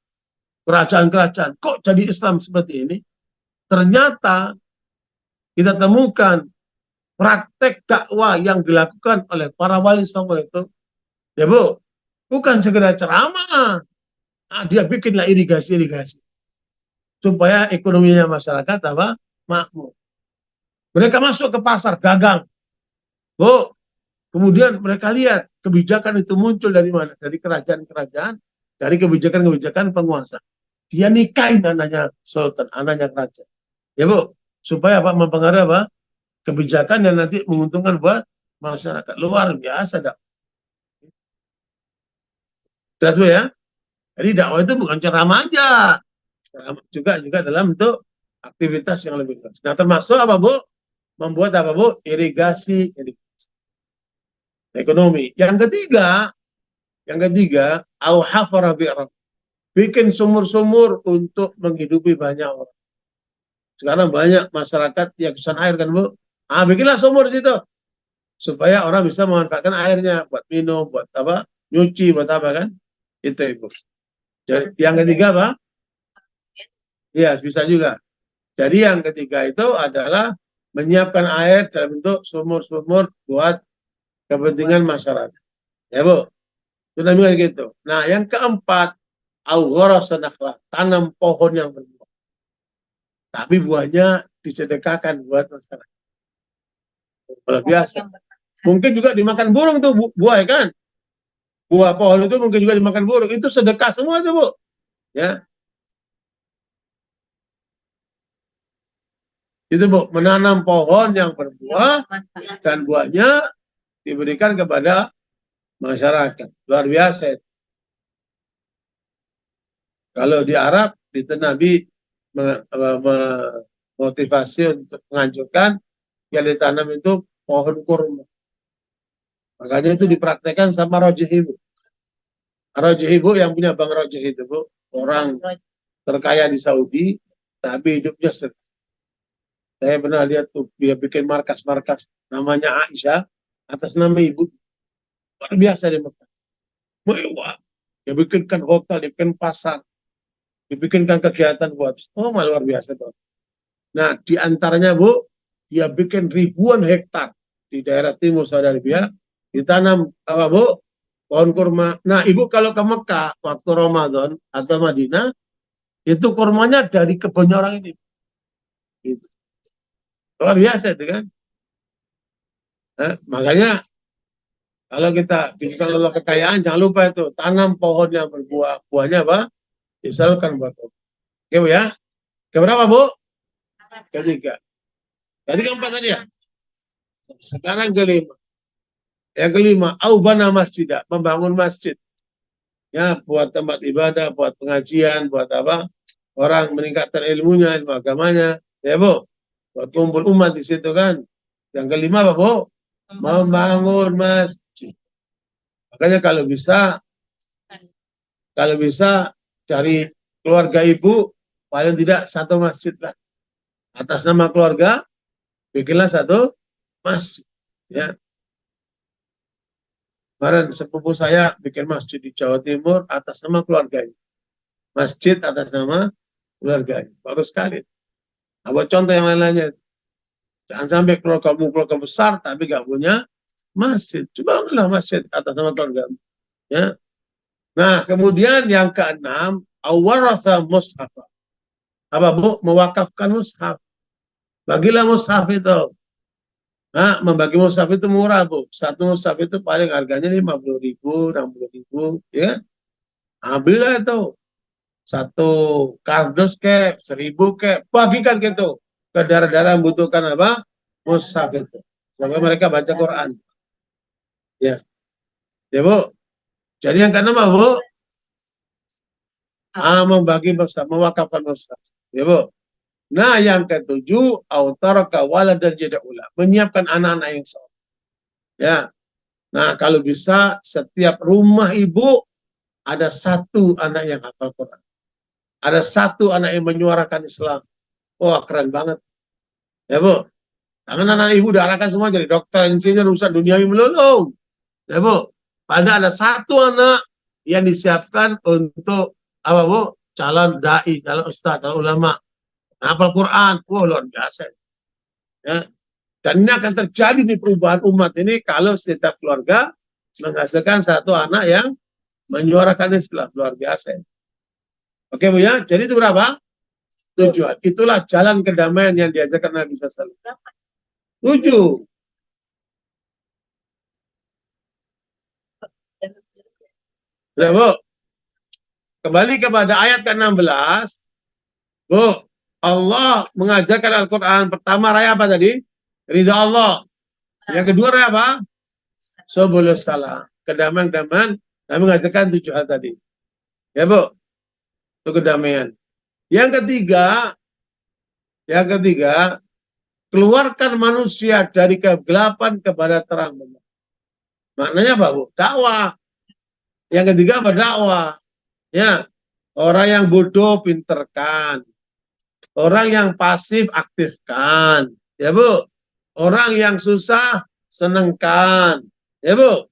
kerajaan-kerajaan, kok jadi Islam seperti ini? Ternyata kita temukan praktek dakwah yang dilakukan oleh para Wali Songo itu, ya Bu, bukan sekedar ceramah, dia bikinlah irigasi-irigasi supaya ekonominya masyarakat apa? Makmur. Mereka masuk ke pasar dagang, Bu. Kemudian mereka lihat kebijakan itu muncul dari mana? Dari kerajaan-kerajaan, dari kebijakan-kebijakan penguasa. Dia nikahin anaknya sultan, anaknya kerajaan. Ya, Bu, supaya apa? Mempengaruhi apa? Kebijakan yang nanti menguntungkan buat masyarakat. Luar biasa, dak. Jelas, Bu, ya? Jadi dakwah itu bukan ceramah aja. Juga dalam bentuk aktivitas yang lebih luas. Nah, termasuk apa, Bu? Membuat apa, Bu? Irigasi ekonomi. Yang ketiga, au hafara bi'ra. Bikin sumur-sumur untuk menghidupi banyak orang. Sekarang banyak masyarakat yang kesusahan air kan, Bu. Bikinlah sumur di situ supaya orang bisa memanfaatkan airnya buat minum, buat apa? Nyuci, buat apa kan? Itu, Ibu. Jadi, yang ketiga apa? Iya, bisa juga. Jadi yang ketiga itu adalah menyiapkan air dalam bentuk sumur-sumur buat kepentingan masyarakat. Ya, Bu. Sudah gitu. Nah, yang keempat, tanam pohon yang berbuah. Tapi buahnya disedekahkan buat masyarakat. Luar biasa. Mungkin juga dimakan burung tuh buah, ya kan? Buah pohon itu mungkin juga dimakan burung. Itu sedekah semua tuh, Bu. Ya. Itu, Bu, menanam pohon yang berbuah dan buahnya diberikan kepada masyarakat. Luar biasa. Kalau di Arab, itu Nabi memotivasi untuk menganjurkan yang ditanam itu pohon kurma. Makanya itu dipraktekkan sama Rojih Ibu. Rojih Ibu yang punya Bank Rojih itu, Bu, orang terkaya di Saudi, tapi hidupnya sederhana. Saya pernah lihat tuh, dia bikin markas-markas, namanya Aisyah, atas nama ibu. Luar biasa di Mekah. Wah, dia bikinkan hotel, dia bikin pasar, dibikinkan kegiatan buat, luar biasa tuh. Nah, di antaranya, Bu, dia bikin ribuan hektar di daerah timur Saudi Arabia, ditanam apa, Bu? Pohon kurma. Nah, Ibu kalau ke Mekah waktu Ramadan atau Madinah, itu kurmanya dari kebunnya orang ini. Gitu. Luar biasa itu kan. Makanya kalau kita bicara Allah kekayaan, jangan lupa itu tanam pohon yang berbuah. Buahnya apa? Disalurkan buat Allah. Oke, Bu, ya. Keberapa, Bu? Ketiga. Tadi keempat tadi ya. Sekarang kelima. Yang kelima, aubana masjid, membangun masjid. Ya, buat tempat ibadah, buat pengajian, buat apa? Orang meningkatkan ilmunya, ilmu agamanya. Ya, Bu. Buat kumpul umat di situ kan. Yang kelima apa, Bu? Membangun masjid. Makanya kalau bisa cari keluarga Ibu paling tidak satu masjid lah. Atas nama keluarga bikinlah satu masjid. Ya, kemarin sepupu saya bikin masjid di Jawa Timur atas nama keluarganya. Masjid atas nama keluarganya. Bagus sekali. Nah, buat contoh yang lain-lainnya. Jangan sampai keluarga besar tapi gak punya masjid. Coba lah masjid atas nama keluarga. Ya. Nah, kemudian yang keenam, awaratha mushaf. Apa Bu? Mewakafkan mushaf. Bagilah mushaf itu. Nah, membagi mushaf itu murah Bu. Satu mushaf itu paling harganya 50.000, 60.000, ya. Ambillah itu. Satu kardus ke 1.000 ke, bagikan gitu ke daerah-daerah yang membutuhkan apa? Mushaf itu. Supaya mereka baca Quran. Ya. Ya Bu. Jadi yang keenam apa Bu? Membagi mushaf, mewakafkan mushaf. Ya Bu. Nah, yang ketujuh, autaraka waladan jada'ula. Menyiapkan anak-anak yang soleh. Ya. Nah, kalau bisa setiap rumah ibu ada satu anak yang hafal Quran. Ada satu anak yang menyuarakan Islam. Wah, keren banget. Ya, Bu. Karena anak ibu diarahkan semua jadi dokter, insinyur, urusan duniawi melulu. Ya, Bu. Padahal ada satu anak yang disiapkan untuk apa, Bu? Calon dai, calon ustaz, calon ulama. Hafal Quran. Wah, luar biasa. Ya. Dan ini akan terjadi di perubahan umat ini kalau setiap keluarga menghasilkan satu anak yang menyuarakan Islam. Luar biasa. Oke Bu ya, jadi itu berapa? Tujuan. Itulah jalan kedamaian yang diajarkan Nabi SAW. 7. Nah, Bu, kembali kepada ayat ke-16. Bu, Allah mengajarkan Al-Quran. Pertama raya apa tadi? Ridha Allah. Yang kedua raya apa? Subulus salam. Kedamaian-kedamaian. Nabi mengajarkan 7 hal tadi. Ya Bu, itu kedamaian. Yang ketiga, keluarkan manusia dari kegelapan kepada terang benar. Maknanya apa Bu? Dakwah. Yang ketiga apa? Dakwah. Ya, orang yang bodoh pinterkan. Orang yang pasif aktifkan. Ya Bu. Orang yang susah senengkan. Ya Bu.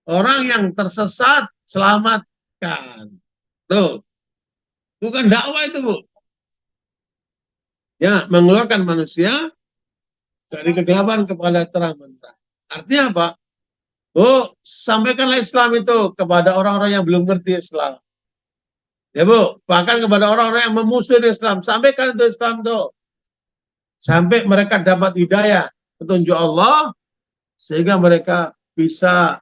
Orang yang tersesat selamatkan. Tuh. Bukan dakwah itu Bu. Ya, mengeluarkan manusia dari kegelapan kepada terang benerang. Artinya apa? Bu, sampaikanlah Islam itu kepada orang-orang yang belum ngerti Islam. Ya Bu, bahkan kepada orang-orang yang memusuhi Islam. Sampaikan itu Islam itu. Sampai mereka dapat hidayah, petunjuk Allah, sehingga mereka bisa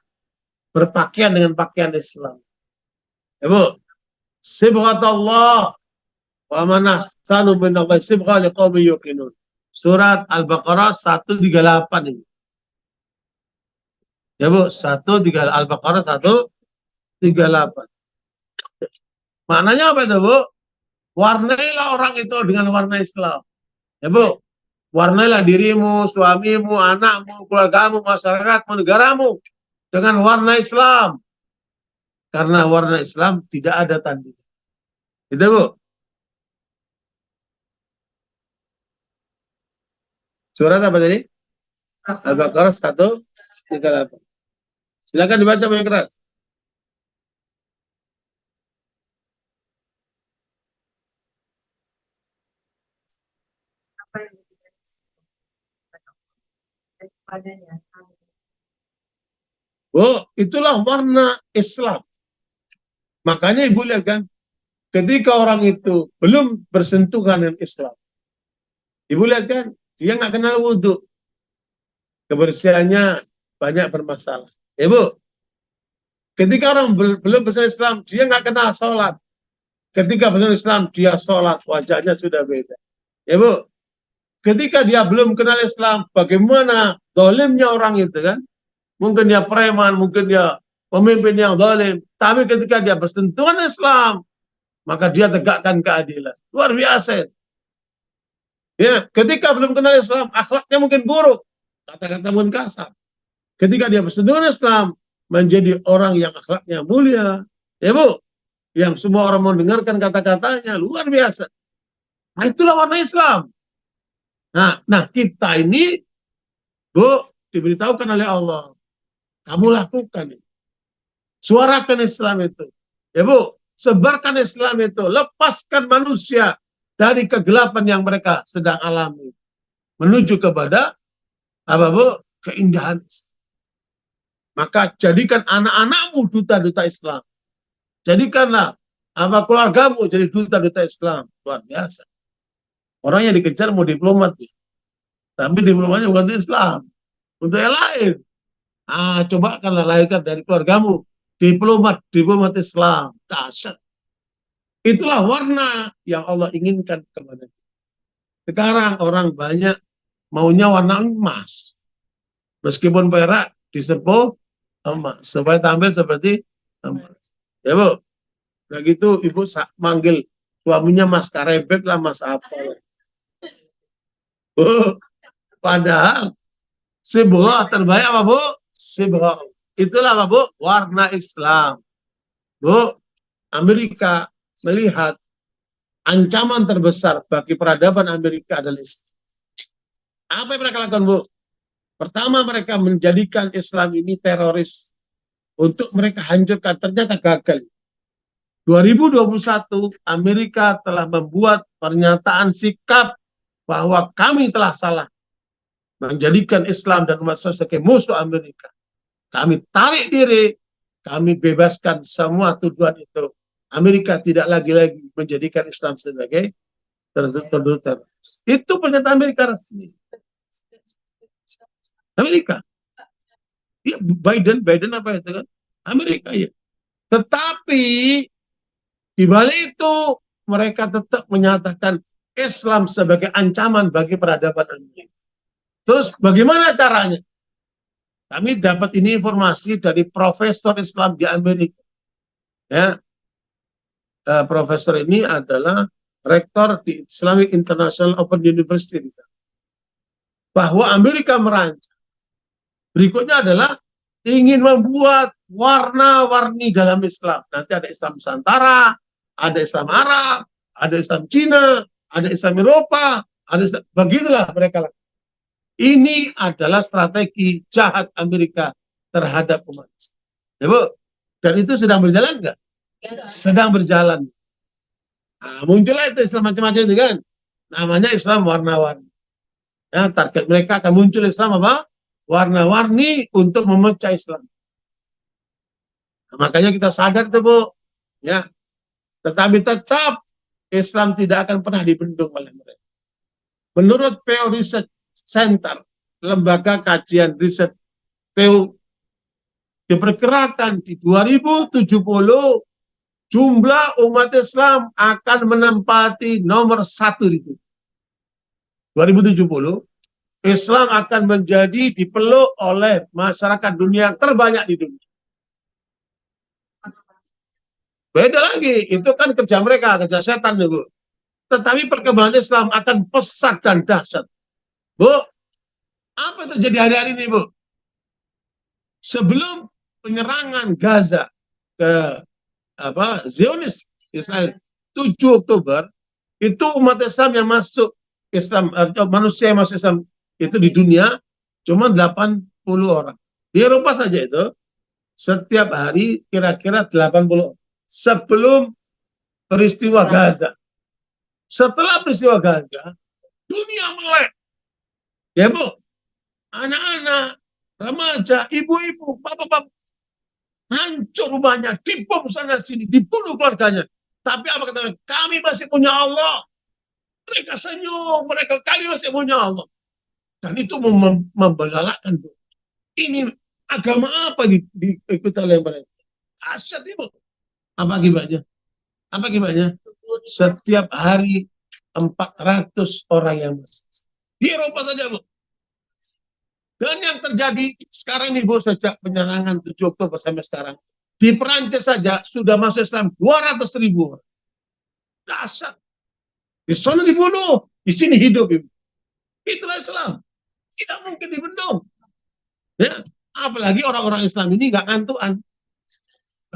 berpakaian dengan pakaian Islam. Ya Bu, sibghatullah wa manahsanu minallahi sibgha liqaumin yuqinun. Surat Al-Baqarah 138 ini. Ya Bu, 138 Al-Baqarah 138. Maknanya apa itu Bu? Warnailah orang itu dengan warna Islam. Ya Bu, warnailah dirimu, suamimu, anakmu, keluargamu, masyarakatmu, negaramu dengan warna Islam. Karena warna Islam tidak ada tandingan. Itu Bu. Surat apa tadi? Al-Baqarah 138. Silakan dibaca banyak keras. Apa yang padanya? Oh, itulah warna Islam. Makanya Ibu lihat kan, ketika orang itu belum bersentuhan dengan Islam, Ibu lihat kan, dia nggak kenal wudhu. Kebersihannya banyak bermasalah. Ibu, ketika orang belum bersentuhan Islam, dia nggak kenal sholat. Ketika bersentuhan Islam, dia sholat, wajahnya sudah beda. Ibu, ketika dia belum kenal Islam, bagaimana dolimnya orang itu kan? Mungkin dia preman, mungkin dia pemimpin yang zalim. Tapi ketika dia bersentuhan Islam, maka dia tegakkan keadilan. Luar biasa. Ya, ketika belum kenal Islam, akhlaknya mungkin buruk. Kata-kata mungkin kasar. Ketika dia bersentuhan Islam, menjadi orang yang akhlaknya mulia. Ya Bu, yang semua orang mau dengarkan kata-katanya. Luar biasa. Nah itulah warna Islam. Nah kita ini Bu, diberitahukan oleh Allah. Kamu lakukan itu. Suarakan Islam itu. Ya Bu, sebarkan Islam itu. Lepaskan manusia dari kegelapan yang mereka sedang alami. Menuju kepada, apa Bu? Keindahan Islam. Maka jadikan anak-anakmu duta-duta Islam. Jadikanlah apa keluargamu jadi duta-duta Islam. Luar biasa. Orang yang dikejar mau diplomat. Tapi diplomatnya bukan untuk Islam. Untuk yang lain. Coba kan lahirkan dari keluargamu. Diplomat Islam. Dahsyat. Itulah warna yang Allah inginkan kepada kita. Sekarang orang banyak maunya warna emas. Meskipun perak diserpu emas. Supaya tampil seperti emas. Ya Bu. Nah gitu ibu manggil suaminya Mas Karebet lah, Mas apa. Bu, padahal sibghah terbaik apa Bu? Sibghah. Itulah apa Bu? Warna Islam. Bu, Amerika melihat ancaman terbesar bagi peradaban Amerika adalah Islam. Apa yang mereka lakukan Bu? Pertama mereka menjadikan Islam ini teroris. Untuk mereka hancurkan, ternyata gagal. 2021 Amerika telah membuat pernyataan sikap bahwa kami telah salah menjadikan Islam dan umat Islam sebagai musuh Amerika. Kami tarik diri, kami bebaskan semua tuduhan itu. Amerika tidak lagi menjadikan Islam sebagai teroris. Itu pernyataan Amerika resmi. Amerika. Ya, Biden apa itu kan? Amerika ya. Tetapi di balik itu mereka tetap menyatakan Islam sebagai ancaman bagi peradaban Amerika. Terus bagaimana caranya? Kami dapat ini informasi dari profesor Islam di Amerika. Ya, profesor ini adalah rektor di Islamic International Open University. Bahwa Amerika merancang. Berikutnya adalah ingin membuat warna-warni dalam Islam. Nanti ada Islam Nusantara, ada Islam Arab, ada Islam Cina, ada Islam Eropa, ada Islam, begitulah mereka. Ini adalah strategi jahat Amerika terhadap umat Islam. Ya Bu, dan itu sedang berjalan nggak? Sedang berjalan. Muncullah itu Islam macam-macam itu kan. Namanya Islam warna-warni. Ya, target mereka akan muncul Islam apa? Warna-warni untuk memecah Islam. Makanya kita sadar tuh Bu. Ya, tetapi tetap Islam tidak akan pernah dibendung oleh mereka. Menurut Pew Research Center, lembaga kajian riset Pew, diperkirakan di 2070 jumlah umat Islam akan menempati nomor 1 itu. 2070 Islam akan menjadi dipeluk oleh masyarakat dunia terbanyak di dunia. Beda lagi, itu kan kerja mereka, kerja setan nih Bu. Tetapi perkembangan Islam akan pesat dan dahsyat. Bu, apa yang terjadi hari-hari ini Bu? Sebelum penyerangan Gaza ke Zionis Israel 7 Oktober, itu umat Islam yang masuk Islam, manusia yang masuk Islam itu di dunia cuma 80 orang. Di Eropa saja itu setiap hari kira-kira 80 sebelum peristiwa Gaza. Setelah peristiwa Gaza, dunia melek. Ya Bu, anak-anak, remaja, ibu-ibu, bapak-bapak, hancur rumahnya, dibom sana sini, dibunuh keluarganya. Tapi apa kata mereka? Kami masih punya Allah. Mereka senyum, kami masih punya Allah. Dan itu membelalakkan. Ini agama apa diikuti oleh mereka? Asyad Ibu. Apa akibatnya? Apa akibatnya? Setiap hari 400 orang yang masuk. Di Eropa saja Bu. Dan yang terjadi sekarang nih Bu, sejak penyerangan 7 Oktober sampai sekarang, di Perancis saja sudah masuk Islam 200.000 orang. Dasar. Di sana dibunuh, di sini hidup Ibu. Itulah Islam. Tidak mungkin dibendung. Ya, apalagi orang-orang Islam ini nggak ngantuan.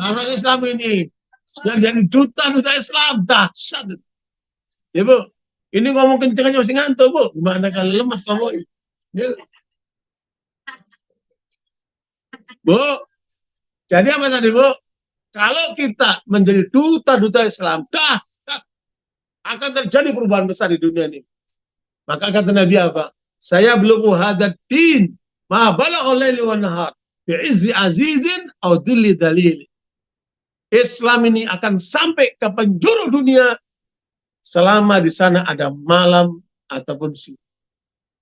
Orang Islam ini yang jadi duta Islam, dahsyat. Ya Bu, ini ngomong kenceng aja masih ngantuk Bu. Gimana kalau lemas ngomong? Ya. Bu, jadi apa tadi, Bu? Kalau kita menjadi duta-duta Islam, akan terjadi perubahan besar di dunia ini. Maka kata Nabi apa? Saya belum hadad din ma balagha laili wan nahar bi'izzi azizin aw dhilli dalil. Islam ini akan sampai ke penjuru dunia selama di sana ada malam ataupun siang.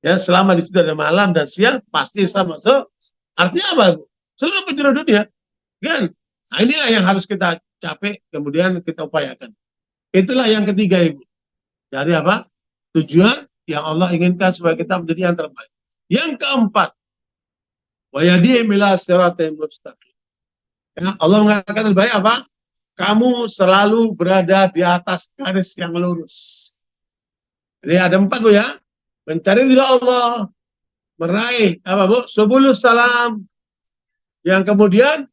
Ya, selama di situ ada malam dan siang, pasti Islam masuk. Artinya apa, Bu? Seluruh penjuru dunia. Kan? Nah, inilah yang harus kita capai, kemudian kita upayakan. Itulah yang ketiga, Ibu. Dari apa? Tujuan yang Allah inginkan supaya kita menjadi yang terbaik. Yang keempat, wa yahdi ila siratal mustaqim. Ya, Allah mengatakan terbaik apa? Kamu selalu berada di atas garis yang lurus. Jadi ada 4, Bu, ya. Mencari ridha Allah, meraih apa, Bu? Subulus salam. Yang kemudian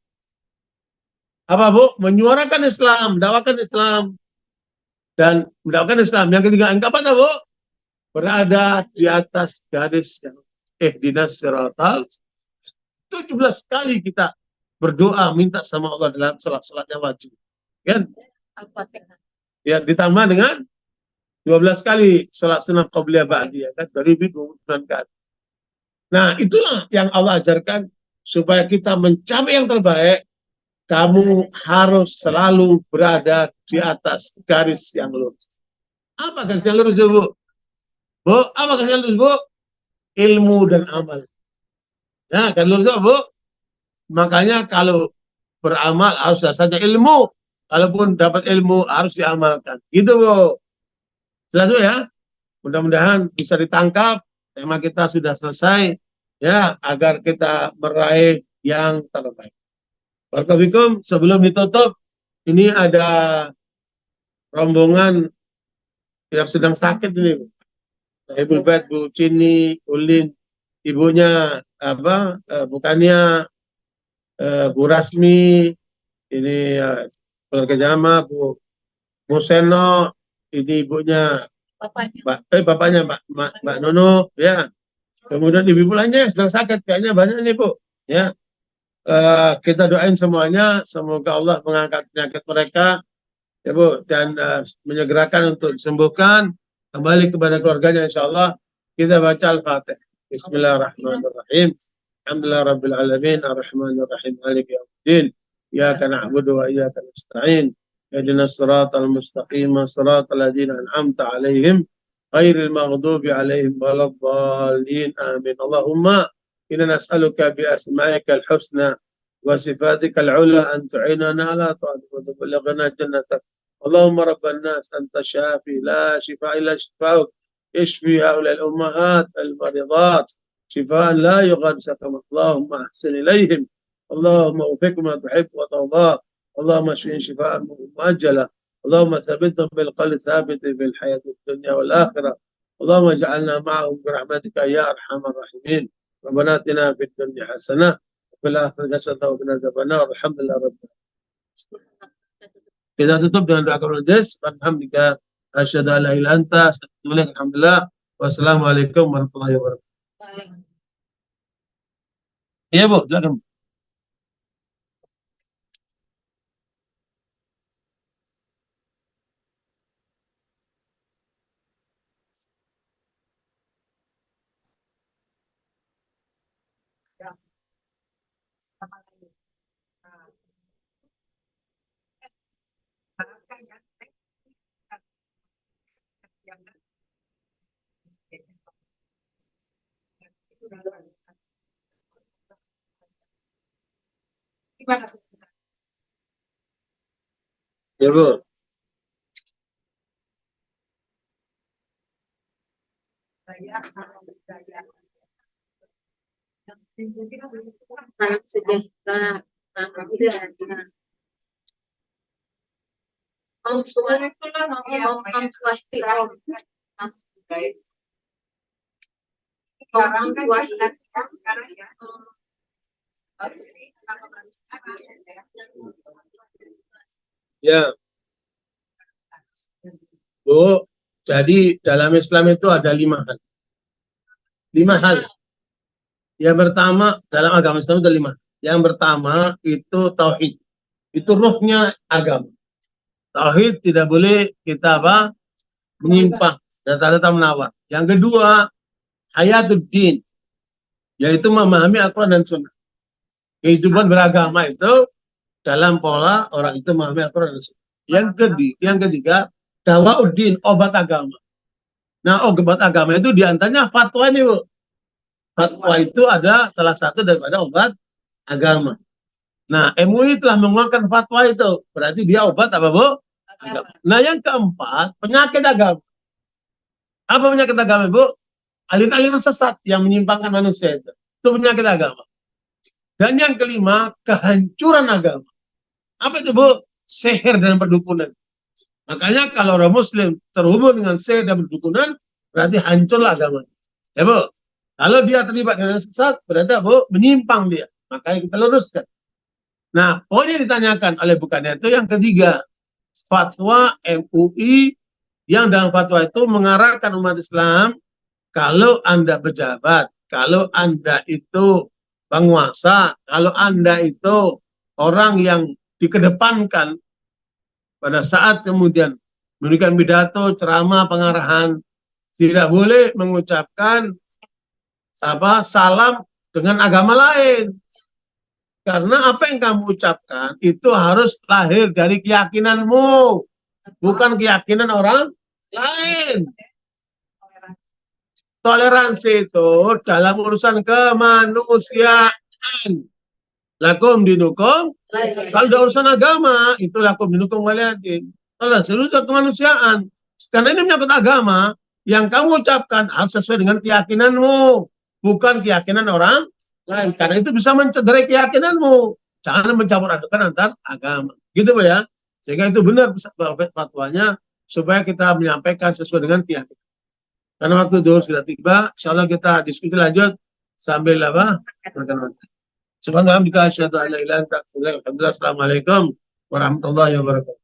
apa, Bu? Menyuarakan Islam, dakwakan Islam dan mendakwakan Islam. Yang ketiga, yang keempat, Bu? Berada di atas garis yang ihdinas siratal. 17 kali kita berdoa minta sama Allah dalam salat-salatnya wajib. Kan? Ya, ditambah dengan 12 kali salat sunnah qabliyah ba'diyah, kan? Dari 29 kali. Nah, itulah yang Allah ajarkan supaya kita mencapai yang terbaik. Kamu harus selalu berada di atas garis yang lurus. Apa garis yang lurus, Bu? Bu, apa garis yang lurus, Bu? Ilmu dan amal. Nah, garis lurus, Bu? Makanya kalau beramal harus dasarnya ilmu. Kalaupun dapat ilmu harus diamalkan. Gitu, Bu. Jelas, Bu, ya? Mudah-mudahan bisa ditangkap. Tema kita sudah selesai. Ya, agar kita meraih yang terbaik. Barakallahu, sebelum ditutup, ini ada rombongan yang sedang sakit ini. Ibu Bait, Bu Cini, Ulin, ibunya apa? Bukannya Bu Rasmi, ini keluarga Jama, Bu Museno, ini ibunya bapaknya Mbak Nono, ya. Kemudian ibu lainnya yang sedang sakit, kayaknya banyak nih, Bu. Ya, kita doain semuanya, semoga Allah mengangkat penyakit mereka, ya, Bu, dan menyegerakan untuk disembuhkan, kembali kepada keluarganya, insyaAllah. Kita baca Al-Fatih. Bismillahirrahmanirrahim. Alhamdulillah Rabbil Alamin, Ar-Rahmanirrahim, Maliki Yawmiddin, Iyyaka na'budu wa iyyaka nasta'in, ihdinas siratal mustaqim, siratal ladzina an'amta 'alaihim, ghairil maghdubi 'alaihim waladdallin. Amin. Allahumma inna nas'aluka bi asma'ika al-husna wa sifatika al-'ula an tu'inana ala ta'atika wa tuballighna jannatak. Allahumma rabban nas anta syafi la shifaa illa shifaa'uk, ishfi haula al-ummahat al-maridat شفاء لا يغادر سقما. اللهم احسن اليهم، اللهم وفقهم ما تحب وترضى، اللهم اشفهم شفاء مؤجلا، اللهم ثبتهم بالقلب ثابت في الحياه الدنيا والاخره، اللهم اجعلنا معهم برحمتك يا ارحم الراحمين. ربنا اتنا في الدنيا حسنه وفي الاخره حسنه وقنا عذاب النار. الحمد لله رب العالمين. Kita tutup dengan doa kafarat majlis. Alhamdulillah, asyhadu an la ilaha illa anta, astaghfiruka. Alhamdulillah. Wassalamualaikum warahmatullahi wabarakatuh. Iya, Bu, silakan. Ya, Bu. Salam sejahtera. Alhamdulillah. Om Swastiastu. Om Swastiastu. Om Swastiastu. Ya, Bu. Jadi dalam Islam itu ada 5 hal. 5 hal. Yang pertama, dalam agama Islam itu ada 5. Yang pertama itu tauhid. Itu ruhnya agama. Tauhid tidak boleh kita menyimpang dan tanda menawar. Yang kedua, hayatuddin, yaitu memahami Al-Quran dan Sunnah. Kehidupan beragama itu dalam pola orang itu memahami Al-Quran dan Sunnah. Yang ketiga, dawauddin, obat agama. Nah, obat agama itu diantaranya fatwa ini, Bu. Fatwa itu ada salah satu daripada obat agama. Nah, MUI telah mengeluarkan fatwa itu. Berarti dia obat apa, Bu? Agama. Nah, yang keempat, penyakit agama. Apa penyakit agama, Bu? Aliran-aliran sesat yang menyimpangkan manusia itu. Itu penyakit agama. Dan yang kelima, kehancuran agama. Apa itu, Bu? Sihir dan perdukunan. Makanya kalau orang Muslim terhubung dengan sihir dan perdukunan, berarti hancurlah agama. Ya, Bu? Kalau dia terlibat dengan sesat, berarti, Bu, menyimpang dia. Makanya kita luruskan. Nah, poin yang ditanyakan oleh bukannya itu yang ketiga, fatwa MUI yang dalam fatwa itu mengarahkan umat Islam, kalau Anda pejabat, kalau Anda itu penguasa, kalau Anda itu orang yang dikedepankan pada saat kemudian memberikan pidato, ceramah, pengarahan, tidak boleh mengucapkan salam dengan agama lain. Karena apa yang kamu ucapkan itu harus lahir dari keyakinanmu, bukan keyakinan orang lain. Toleransi itu dalam urusan kemanusiaan. Lakum dinukum. Kalau ada urusan agama, itu lakum dinukum waliyadin. Toleransi urusan kemanusiaan. Karena ini menyangkut agama, yang kamu ucapkan harus sesuai dengan keyakinanmu, bukan keyakinan orang lain. Karena itu bisa mencederai keyakinanmu. Jangan mencampur adukan antar agama. Gitu, Bu, ya. Sehingga itu benar fatwanya, supaya kita menyampaikan sesuai dengan keyakinan. Karena waktu zuhur sudah tiba, insya Allah kita diskusi lanjut sambil makan. Subhanallah, Assalamualaikum warahmatullahi wabarakatuh.